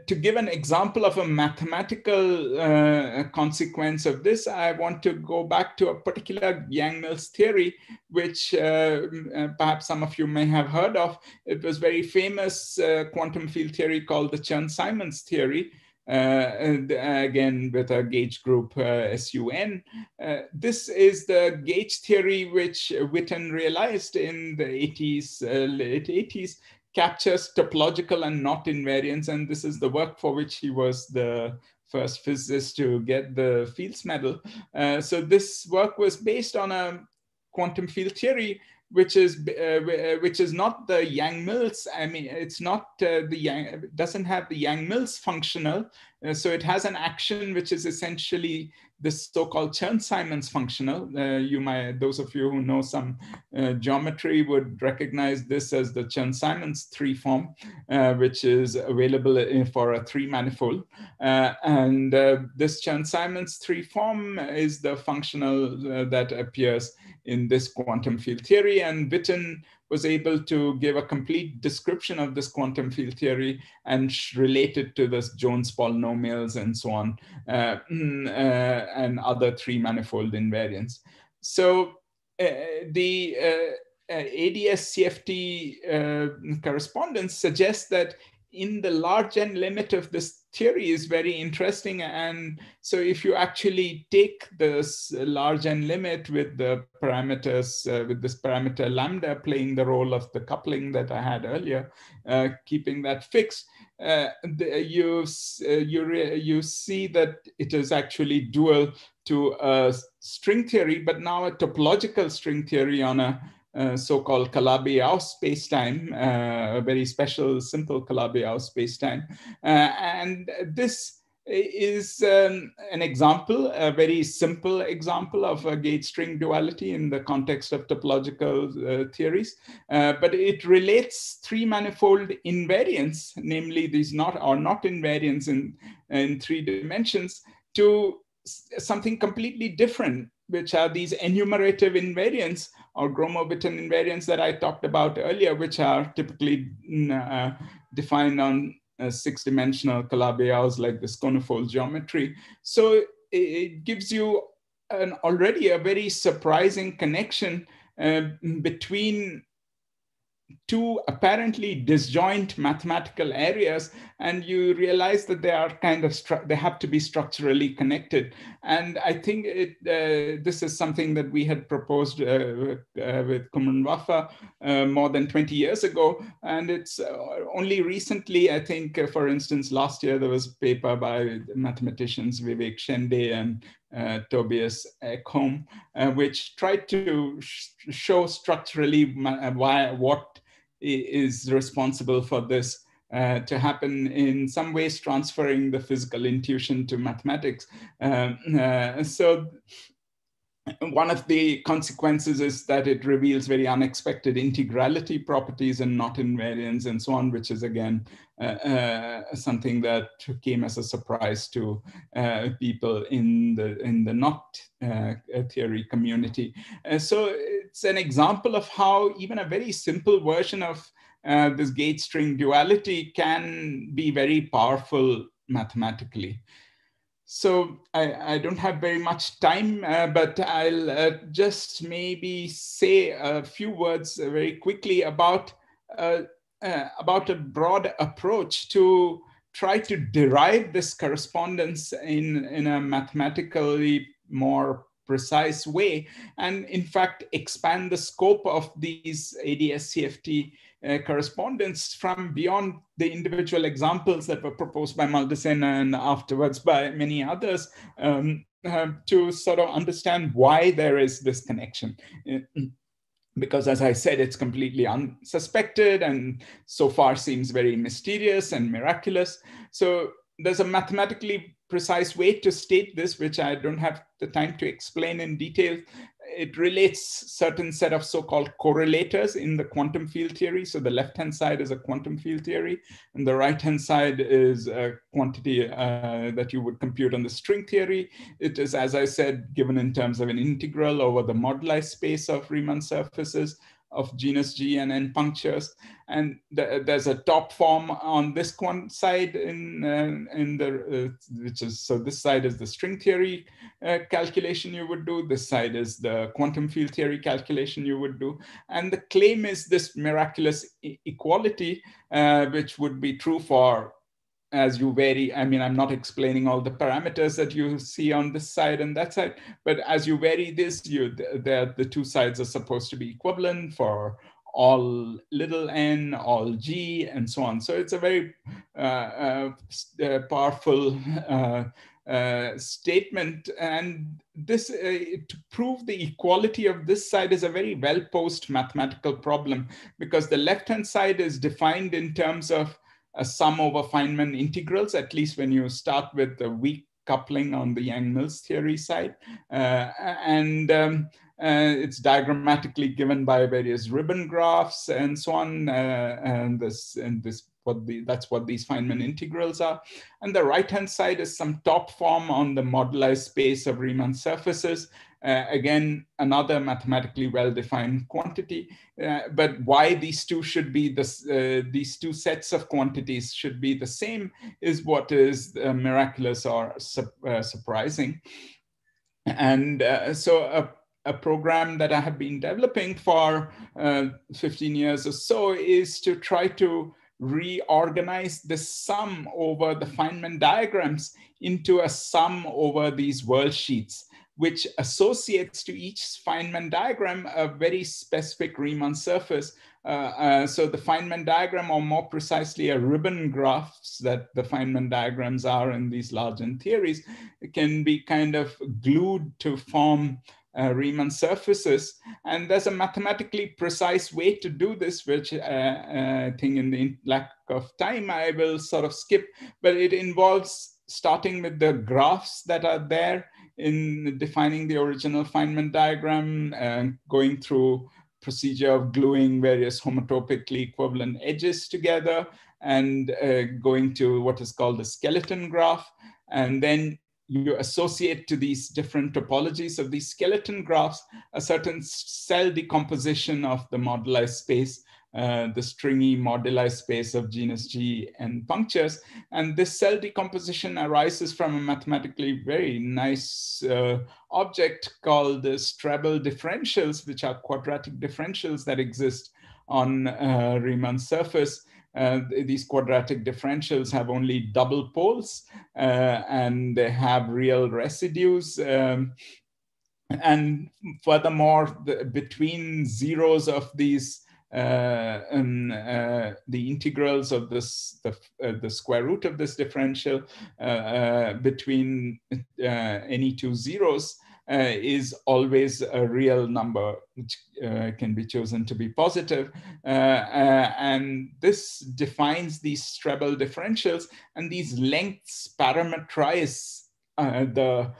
S2: To give an example of a mathematical consequence of this, I want to go back to a particular Yang-Mills theory, which perhaps some of you may have heard of. It was very famous quantum field theory called the Chern-Simons theory, and again with a gauge group SUN. This is the gauge theory which Witten realized in the late 80s, captures topological and knot invariance, and this is the work for which he was the first physicist to get the Fields Medal. So this work was based on a quantum field theory which is not the Yang-Mills. I mean, it's not it doesn't have the Yang-Mills functional. So it has an action which is essentially this so-called Chern-Simons functional. Those of you who know some geometry would recognize this as the Chern-Simons 3 form, which is available for a 3-manifold. And this Chern-Simons 3 form is the functional that appears in this quantum field theory. And Witten was able to give a complete description of this quantum field theory and relate it to this Jones polynomials and so on, and other 3-manifold invariants. So the ADS-CFT correspondence suggests that in the large N limit of this theory is very interesting. And so if you actually take this large N limit with the parameters, with this parameter lambda playing the role of the coupling that I had earlier, keeping that fixed, you see that it is actually dual to a string theory, but now a topological string theory on a so-called Calabi-Yau spacetime, a very special, simple Calabi-Yau spacetime. And this is an example, a very simple example of a gauge string duality in the context of topological theories. But it relates 3-manifold invariants, namely these not invariants in 3 dimensions, to something completely different. which are these enumerative invariants or Gromov-Witten invariants that I talked about earlier, which are typically defined on 6-dimensional Calabi-Yau's like this conifold geometry. So it gives you already a very surprising connection between two apparently disjoint mathematical areas, and you realize that they are kind of they have to be structurally connected. And I think this is something that we had proposed with Kuman Wafa more than 20 years ago, and it's only recently, I think, for instance, last year there was a paper by mathematicians Vivek Shende and Tobias Ekholm, which tried to show structurally what is responsible for this to happen, in some ways transferring the physical intuition to mathematics. So one of the consequences is that it reveals very unexpected integrality properties and knot invariance and so on, which is again something that came as a surprise to people in the knot theory community. So it's an example of how even a very simple version of this gauge string duality can be very powerful mathematically. So I don't have very much time, but I'll just maybe say a few words very quickly about a broad approach to try to derive this correspondence in a mathematically more precise way, and in fact expand the scope of these ADS-CFT correspondence from beyond the individual examples that were proposed by Maldacen and afterwards by many others, to sort of understand why there is this connection. Because as I said, it's completely unsuspected and so far seems very mysterious and miraculous. So there's a mathematically precise way to state this, which I don't have the time to explain in detail. It relates certain set of so-called correlators in the quantum field theory. So the left-hand side is a quantum field theory, and the right-hand side is a quantity that you would compute on the string theory. It is, as I said, given in terms of an integral over the moduli space of Riemann surfaces of genus G and n punctures, and there's a top form on this side which is, so this side is the string theory calculation you would do, this side is the quantum field theory calculation you would do, and the claim is this miraculous equality, which would be true for as you vary. I mean, I'm not explaining all the parameters that you see on this side and that side, but as you vary this, the two sides are supposed to be equivalent for all little n, all g, and so on. So it's a very powerful statement. And this, to prove the equality of this side is a very well-posed mathematical problem, because the left-hand side is defined in terms of a sum over Feynman integrals, at least when you start with the weak coupling on the Yang-Mills theory side. It's diagrammatically given by various ribbon graphs and so on. That's what these Feynman integrals are. And the right-hand side is some top form on the moduli space of Riemann surfaces. Again, another mathematically well-defined quantity. But why these two should be these two sets of quantities should be the same is what is miraculous or surprising. And so a program that I have been developing for 15 years or so is to try to reorganize the sum over the Feynman diagrams into a sum over these world sheets, which associates to each Feynman diagram a very specific Riemann surface. So the Feynman diagram, or more precisely a ribbon graphs that the Feynman diagrams are in these large N theories, can be kind of glued to form Riemann surfaces. And there's a mathematically precise way to do this, which I think in the lack of time, I will sort of skip, but it involves starting with the graphs that are there in defining the original Feynman diagram, going through procedure of gluing various homotopically equivalent edges together, and going to what is called the skeleton graph. And then you associate to these different topologies of these skeleton graphs a certain cell decomposition of the moduli space, the stringy moduli space of genus G and punctures. And this cell decomposition arises from a mathematically very nice object called the Streble differentials, which are quadratic differentials that exist on Riemann's surface. These quadratic differentials have only double poles and they have real residues. And furthermore, between zeros of these the integrals of this, the square root of this differential between any two zeros is always a real number, which can be chosen to be positive. And this defines these Streble differentials, and these lengths parameterize the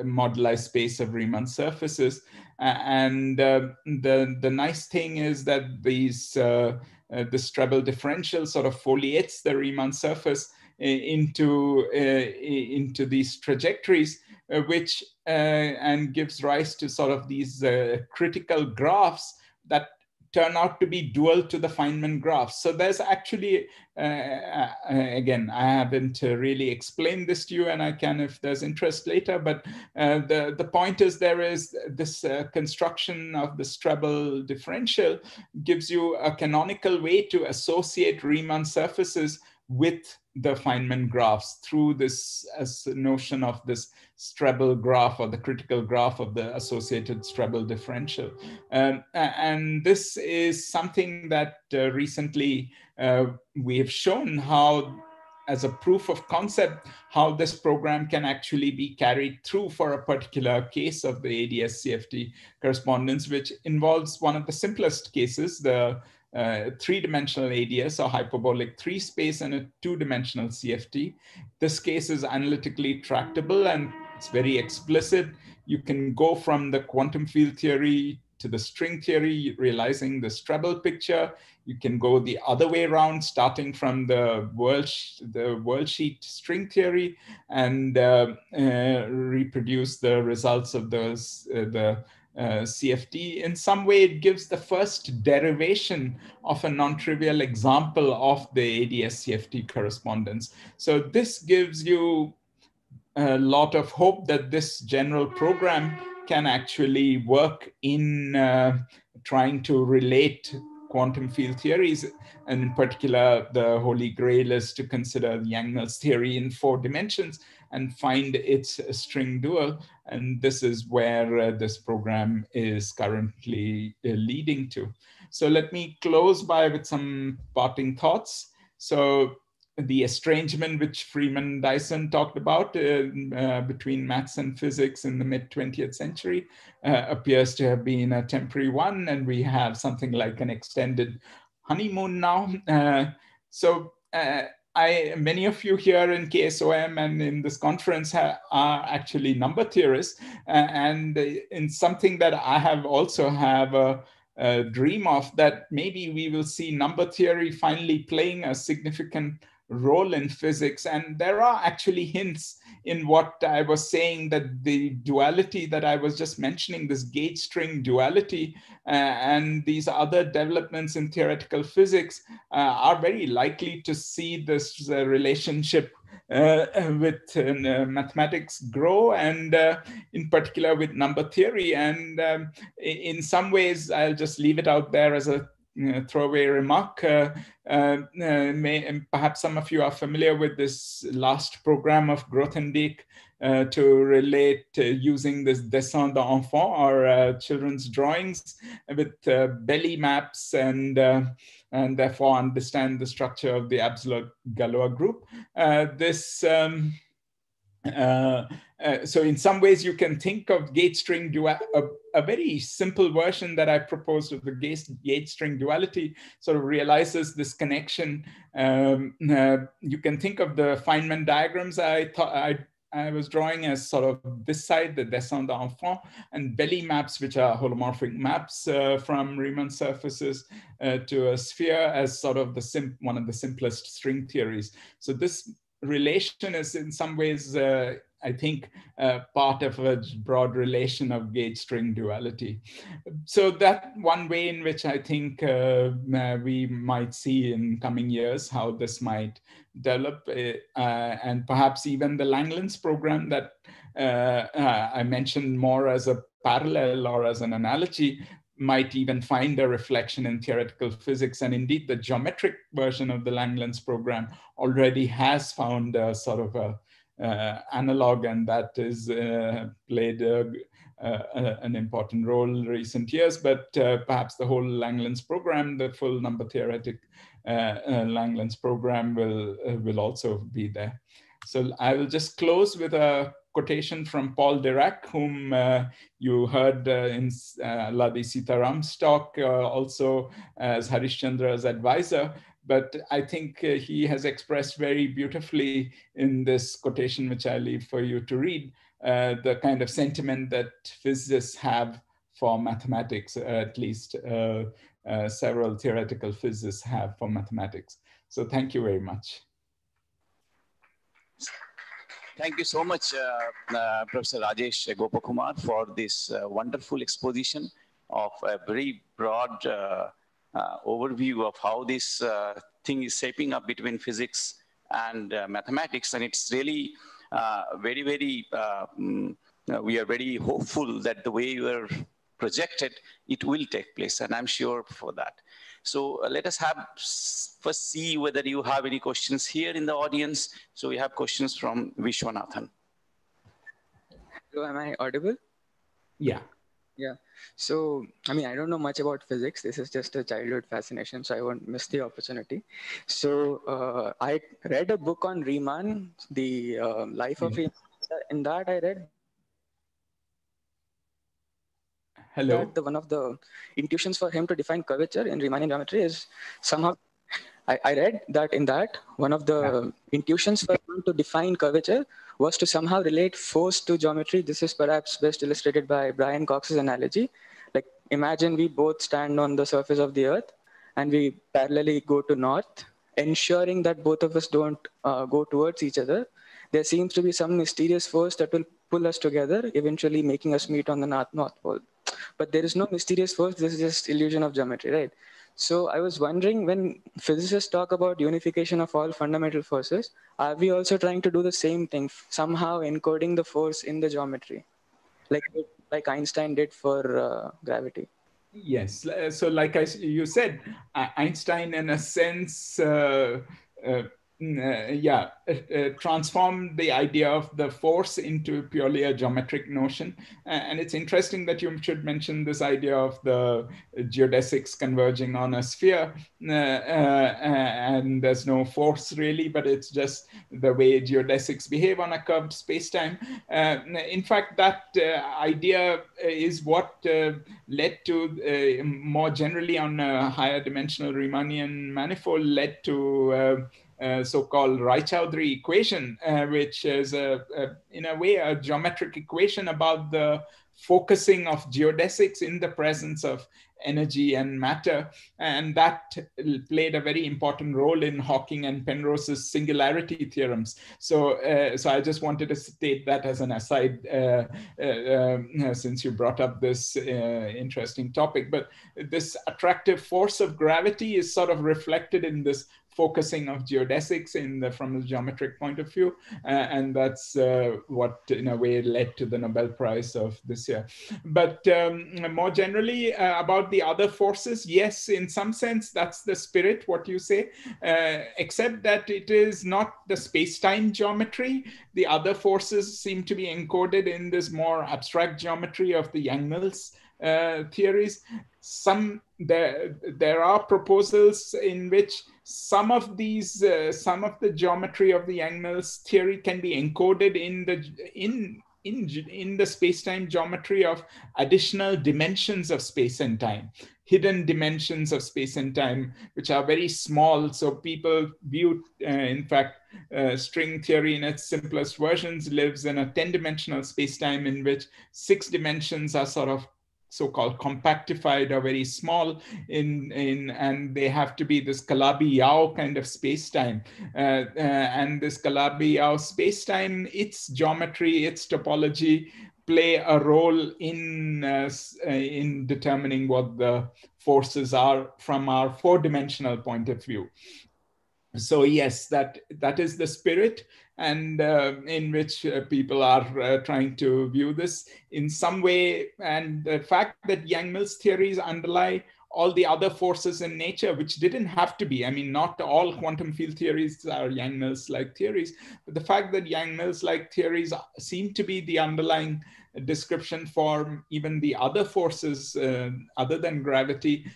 S2: moduli space of Riemann surfaces. And the nice thing is that these the Streble differential sort of foliates the Riemann surface into these trajectories, which and gives rise to sort of these critical graphs that turn out to be dual to the Feynman graphs. So there's actually, again, I haven't really explained this to you, and I can if there's interest later, but the point is there is this construction of the Streble differential gives you a canonical way to associate Riemann surfaces with the Feynman graphs through this notion of this Streble graph, or the critical graph of the associated Streble differential. And this is something that recently we have shown how, as a proof of concept, how this program can actually be carried through for a particular case of the ADS-CFT correspondence, which involves one of the simplest cases, the three-dimensional ADS, or hyperbolic three space, and a two-dimensional CFT. This case is analytically tractable and it's very explicit. You can go from the quantum field theory to the string theory, realizing the Streble picture. You can go the other way around, starting from the world sheet string theory, and reproduce the results of those CFT. In some way, it gives the first derivation of a non-trivial example of the ADS-CFT correspondence. So this gives you a lot of hope that this general program can actually work in trying to relate quantum field theories, and in particular, the holy grail is to consider Yang-Mills theory in 4 dimensions and find its string dual. And this is where this program is currently leading to. So let me close with some parting thoughts. So the estrangement which Freeman Dyson talked about between maths and physics in the mid-20th century appears to have been a temporary one, and we have something like an extended honeymoon now. Many of you here in KSOM and in this conference are actually number theorists, and in something that I have also have a dream of, that maybe we will see number theory finally playing a significant role in physics. And there are actually hints in what I was saying, that the duality that I was just mentioning, this gauge string duality, and these other developments in theoretical physics are very likely to see this relationship with mathematics grow, and in particular with number theory. And in some ways, I'll just leave it out there as a throwaway remark. Perhaps some of you are familiar with this last program of Grothendieck to relate using this dessin d'enfant, or children's drawings, with belly maps, and therefore understand the structure of the absolute Galois group. So in some ways, you can think of gauge string duality, a very simple version that I proposed of the gauge string duality sort of realizes this connection. You can think of the Feynman diagrams I was drawing as sort of this side, the dessin d'enfant, and belly maps, which are holomorphic maps from Riemann surfaces to a sphere, as sort of one of the simplest string theories. So this relation is in some ways, I think, part of a broad relation of gauge string duality. So that one way in which I think we might see in coming years how this might develop, and perhaps even the Langlands program that I mentioned more as a parallel or as an analogy might even find a reflection in theoretical physics. And indeed, the geometric version of the Langlands program already has found a sort of a analog, and that is played an important role in recent years. But perhaps the whole Langlands program, the full number theoretic Langlands program, will also be there. So I will just close with a quotation from Paul Dirac, whom you heard in Ladi Sitaram's talk, also as Harish Chandra's advisor. But I think he has expressed very beautifully in this quotation, which I leave for you to read, the kind of sentiment that physicists have for mathematics, at least several theoretical physicists have for mathematics. So thank you very much.
S1: Thank you so much, Professor Rajesh Gopakumar, for this wonderful exposition of a very broad overview of how this thing is shaping up between physics and mathematics. And it's really very, very, we are very hopeful that the way you are projected, it will take place. And I'm sure for that. So let us first see whether you have any questions here in the audience. So we have questions from Vishwanathan.
S3: Hello, am I audible?
S2: Yeah.
S3: Yeah. So, I mean, I don't know much about physics. This is just a childhood fascination, so I won't miss the opportunity. So I read a book on Riemann, the life of Riemann. In that I read that one of the intuitions for him to define curvature in Riemannian geometry is somehow, I read that in that one of the intuitions for him to define curvature was to somehow relate force to geometry. This is perhaps best illustrated by Brian Cox's analogy. Like, imagine we both stand on the surface of the earth and we parallelly go to north, ensuring that both of us don't go towards each other. There seems to be some mysterious force that will pull us together, eventually making us meet on the North Pole. But there is no mysterious force. This is just illusion of geometry, right? So I was wondering, when physicists talk about unification of all fundamental forces, are we also trying to do the same thing, somehow encoding the force in the geometry, like Einstein did for gravity?
S2: Yes. So like you said, Einstein, in a sense, transformed the idea of the force into purely a geometric notion. And it's interesting that you should mention this idea of the geodesics converging on a sphere. And there's no force really, but it's just the way geodesics behave on a curved spacetime. In fact, that idea is what led to, more generally on a higher dimensional Riemannian manifold, led to so-called Raichudri equation, which is in a way a geometric equation about the focusing of geodesics in the presence of energy and matter. And that played a very important role in Hawking and Penrose's singularity theorems. So I just wanted to state that as an aside, since you brought up this interesting topic. But this attractive force of gravity is sort of reflected in this focusing of geodesics from the geometric point of view. And that's what, in a way, led to the Nobel Prize of this year. But more generally, about the other forces, yes, in some sense, that's the spirit, what you say, except that it is not the space-time geometry. The other forces seem to be encoded in this more abstract geometry of the Yang-Mills theories. There are proposals in which some of these, some of the geometry of the Yang-Mills theory can be encoded in the space-time geometry of additional dimensions of space and time, hidden dimensions of space and time, which are very small. So people view, in fact, string theory in its simplest versions lives in a 10-dimensional space-time in which 6 dimensions are sort of so-called compactified or very small and they have to be this Calabi-Yau kind of space-time. And this Calabi-Yau space-time, its geometry, its topology play a role in determining what the forces are from our four-dimensional point of view. So yes, that is the spirit, and in which people are trying to view this in some way. And the fact that Yang-Mills theories underlie all the other forces in nature, which didn't have to be. I mean, not all quantum field theories are Yang-Mills-like theories, but the fact that Yang-Mills-like theories seem to be the underlying description for even the other forces other than gravity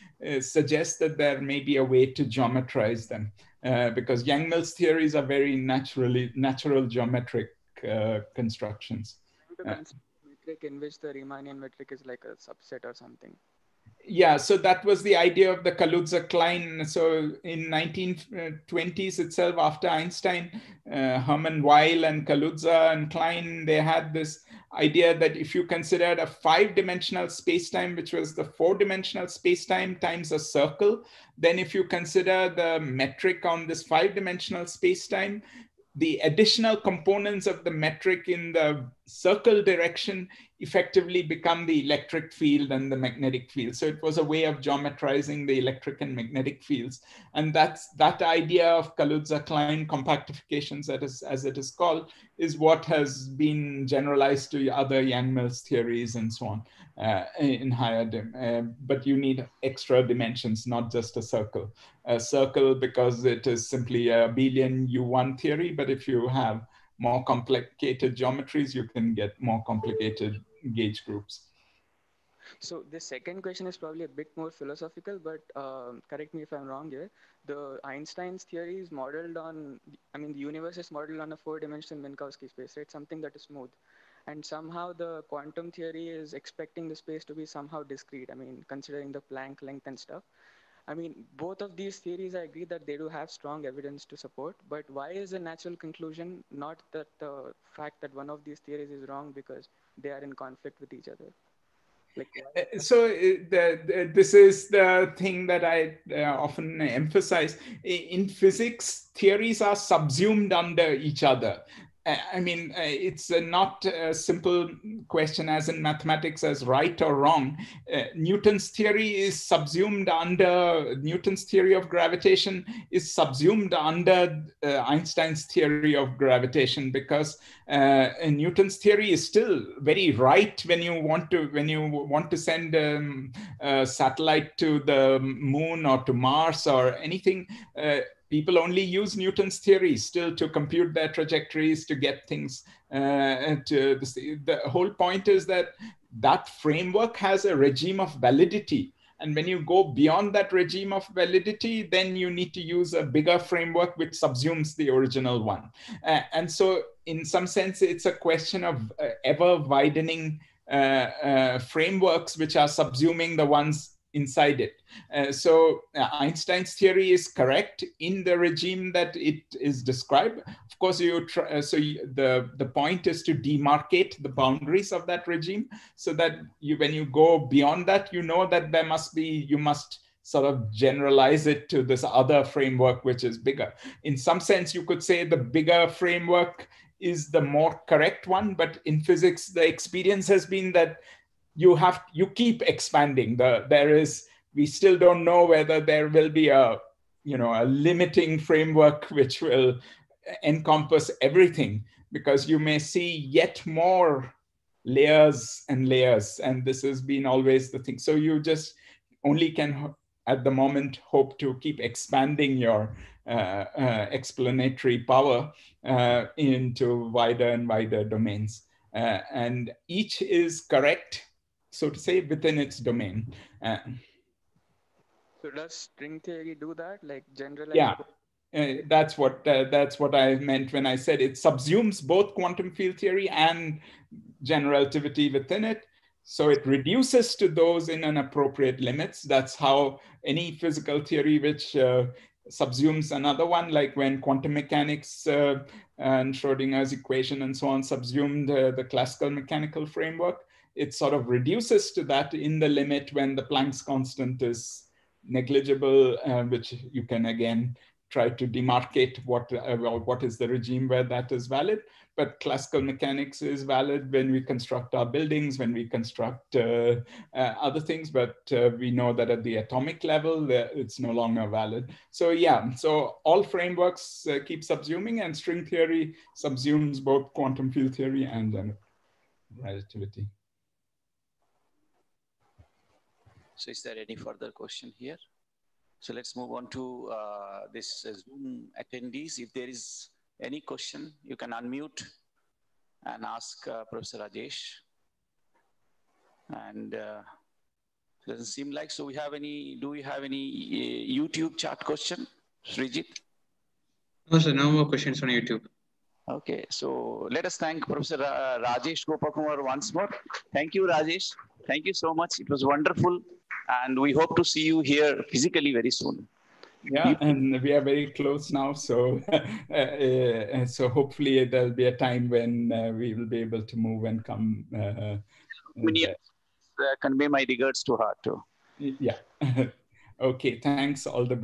S2: suggests that there may be a way to geometrize them. Because Yang-Mills theories are very natural geometric constructions.
S3: Metric in which the Riemannian metric is like a subset or something.
S2: Yeah, so that was the idea of the Kaluza-Klein. So in 1920s itself, after Einstein, Hermann Weyl and Kaluza and Klein, they had this idea that if you considered a five-dimensional spacetime, which was the four-dimensional spacetime times a circle, then if you consider the metric on this five-dimensional spacetime, the additional components of the metric in the circle direction effectively become the electric field and the magnetic field. So it was a way of geometrizing the electric and magnetic fields. And that idea of Kaluza-Klein compactifications, as it is called, is what has been generalized to other Yang-Mills theories and so on in higher but you need extra dimensions, not just a circle. A circle because it is simply a abelian U1 theory, but if you have more complicated geometries, you can get more complicated gauge groups.
S3: So the second question is probably a bit more philosophical, but correct me if I'm wrong here. The Einstein's theory is modeled on, I mean, the universe is modeled on a four-dimensional Minkowski space, right? Something that is smooth. And somehow the quantum theory is expecting the space to be somehow discrete. I mean, considering the Planck length and stuff. I mean, both of these theories, I agree that they do have strong evidence to support, but why is the natural conclusion not that the fact that one of these theories is wrong because they are in conflict with each other? Like,
S2: so this is the thing that I often emphasize. In physics, theories are subsumed under each other. I mean, it's not a simple question as in mathematics as right or wrong. Newton's theory is subsumed under, Newton's theory of gravitation is subsumed under Einstein's theory of gravitation, because Newton's theory is still very right when you want to send a satellite to the moon or to Mars or anything. People only use Newton's theory still to compute their trajectories, to get things. The whole point is that that framework has a regime of validity. And when you go beyond that regime of validity, then you need to use a bigger framework which subsumes the original one. And so in some sense, it's a question of ever widening frameworks which are subsuming the ones inside it. So Einstein's theory is correct in the regime that it is described. Of course, the point is to demarcate the boundaries of that regime, so that when you go beyond that, you know that you must sort of generalize it to this other framework, which is bigger. In some sense, you could say the bigger framework is the more correct one, but in physics, the experience has been that you keep expanding. We still don't know whether there will be a limiting framework which will encompass everything, because you may see yet more layers and layers, and this has been always the thing. So you just only can at the moment hope to keep expanding your explanatory power into wider and wider domains, and each is correct, so to say, within its domain.
S3: So does string theory do that, like generalize?
S2: Yeah, that's what I meant when I said it subsumes both quantum field theory and general relativity within it. So it reduces to those in an appropriate limits. That's how any physical theory which subsumes another one, like when quantum mechanics and Schrodinger's equation and so on subsumed the classical mechanical framework. it sort of reduces to that in the limit when the Planck's constant is negligible, which you can again try to demarcate what is the regime where that is valid. But classical mechanics is valid when we construct our buildings, when we construct other things, but we know that at the atomic level, it's no longer valid. So yeah, so all frameworks keep subsuming, and string theory subsumes both quantum field theory and relativity.
S1: So is there any further question here? So let's move on to this Zoom attendees. If there is any question, you can unmute and ask Professor Rajesh. And doesn't seem like, so we have any, do we have any YouTube chat question, Srijit?
S4: No, sir, no more questions on YouTube.
S1: Okay, so let us thank Professor Rajesh Gopakumar once more. Thank you, Rajesh. Thank you so much. It was wonderful. And we hope to see you here physically very soon.
S2: Yeah, and we are very close now. So, so hopefully there'll be a time when we will be able to move and come.
S1: Convey my regards to her too.
S2: Yeah. Okay, thanks. All the best.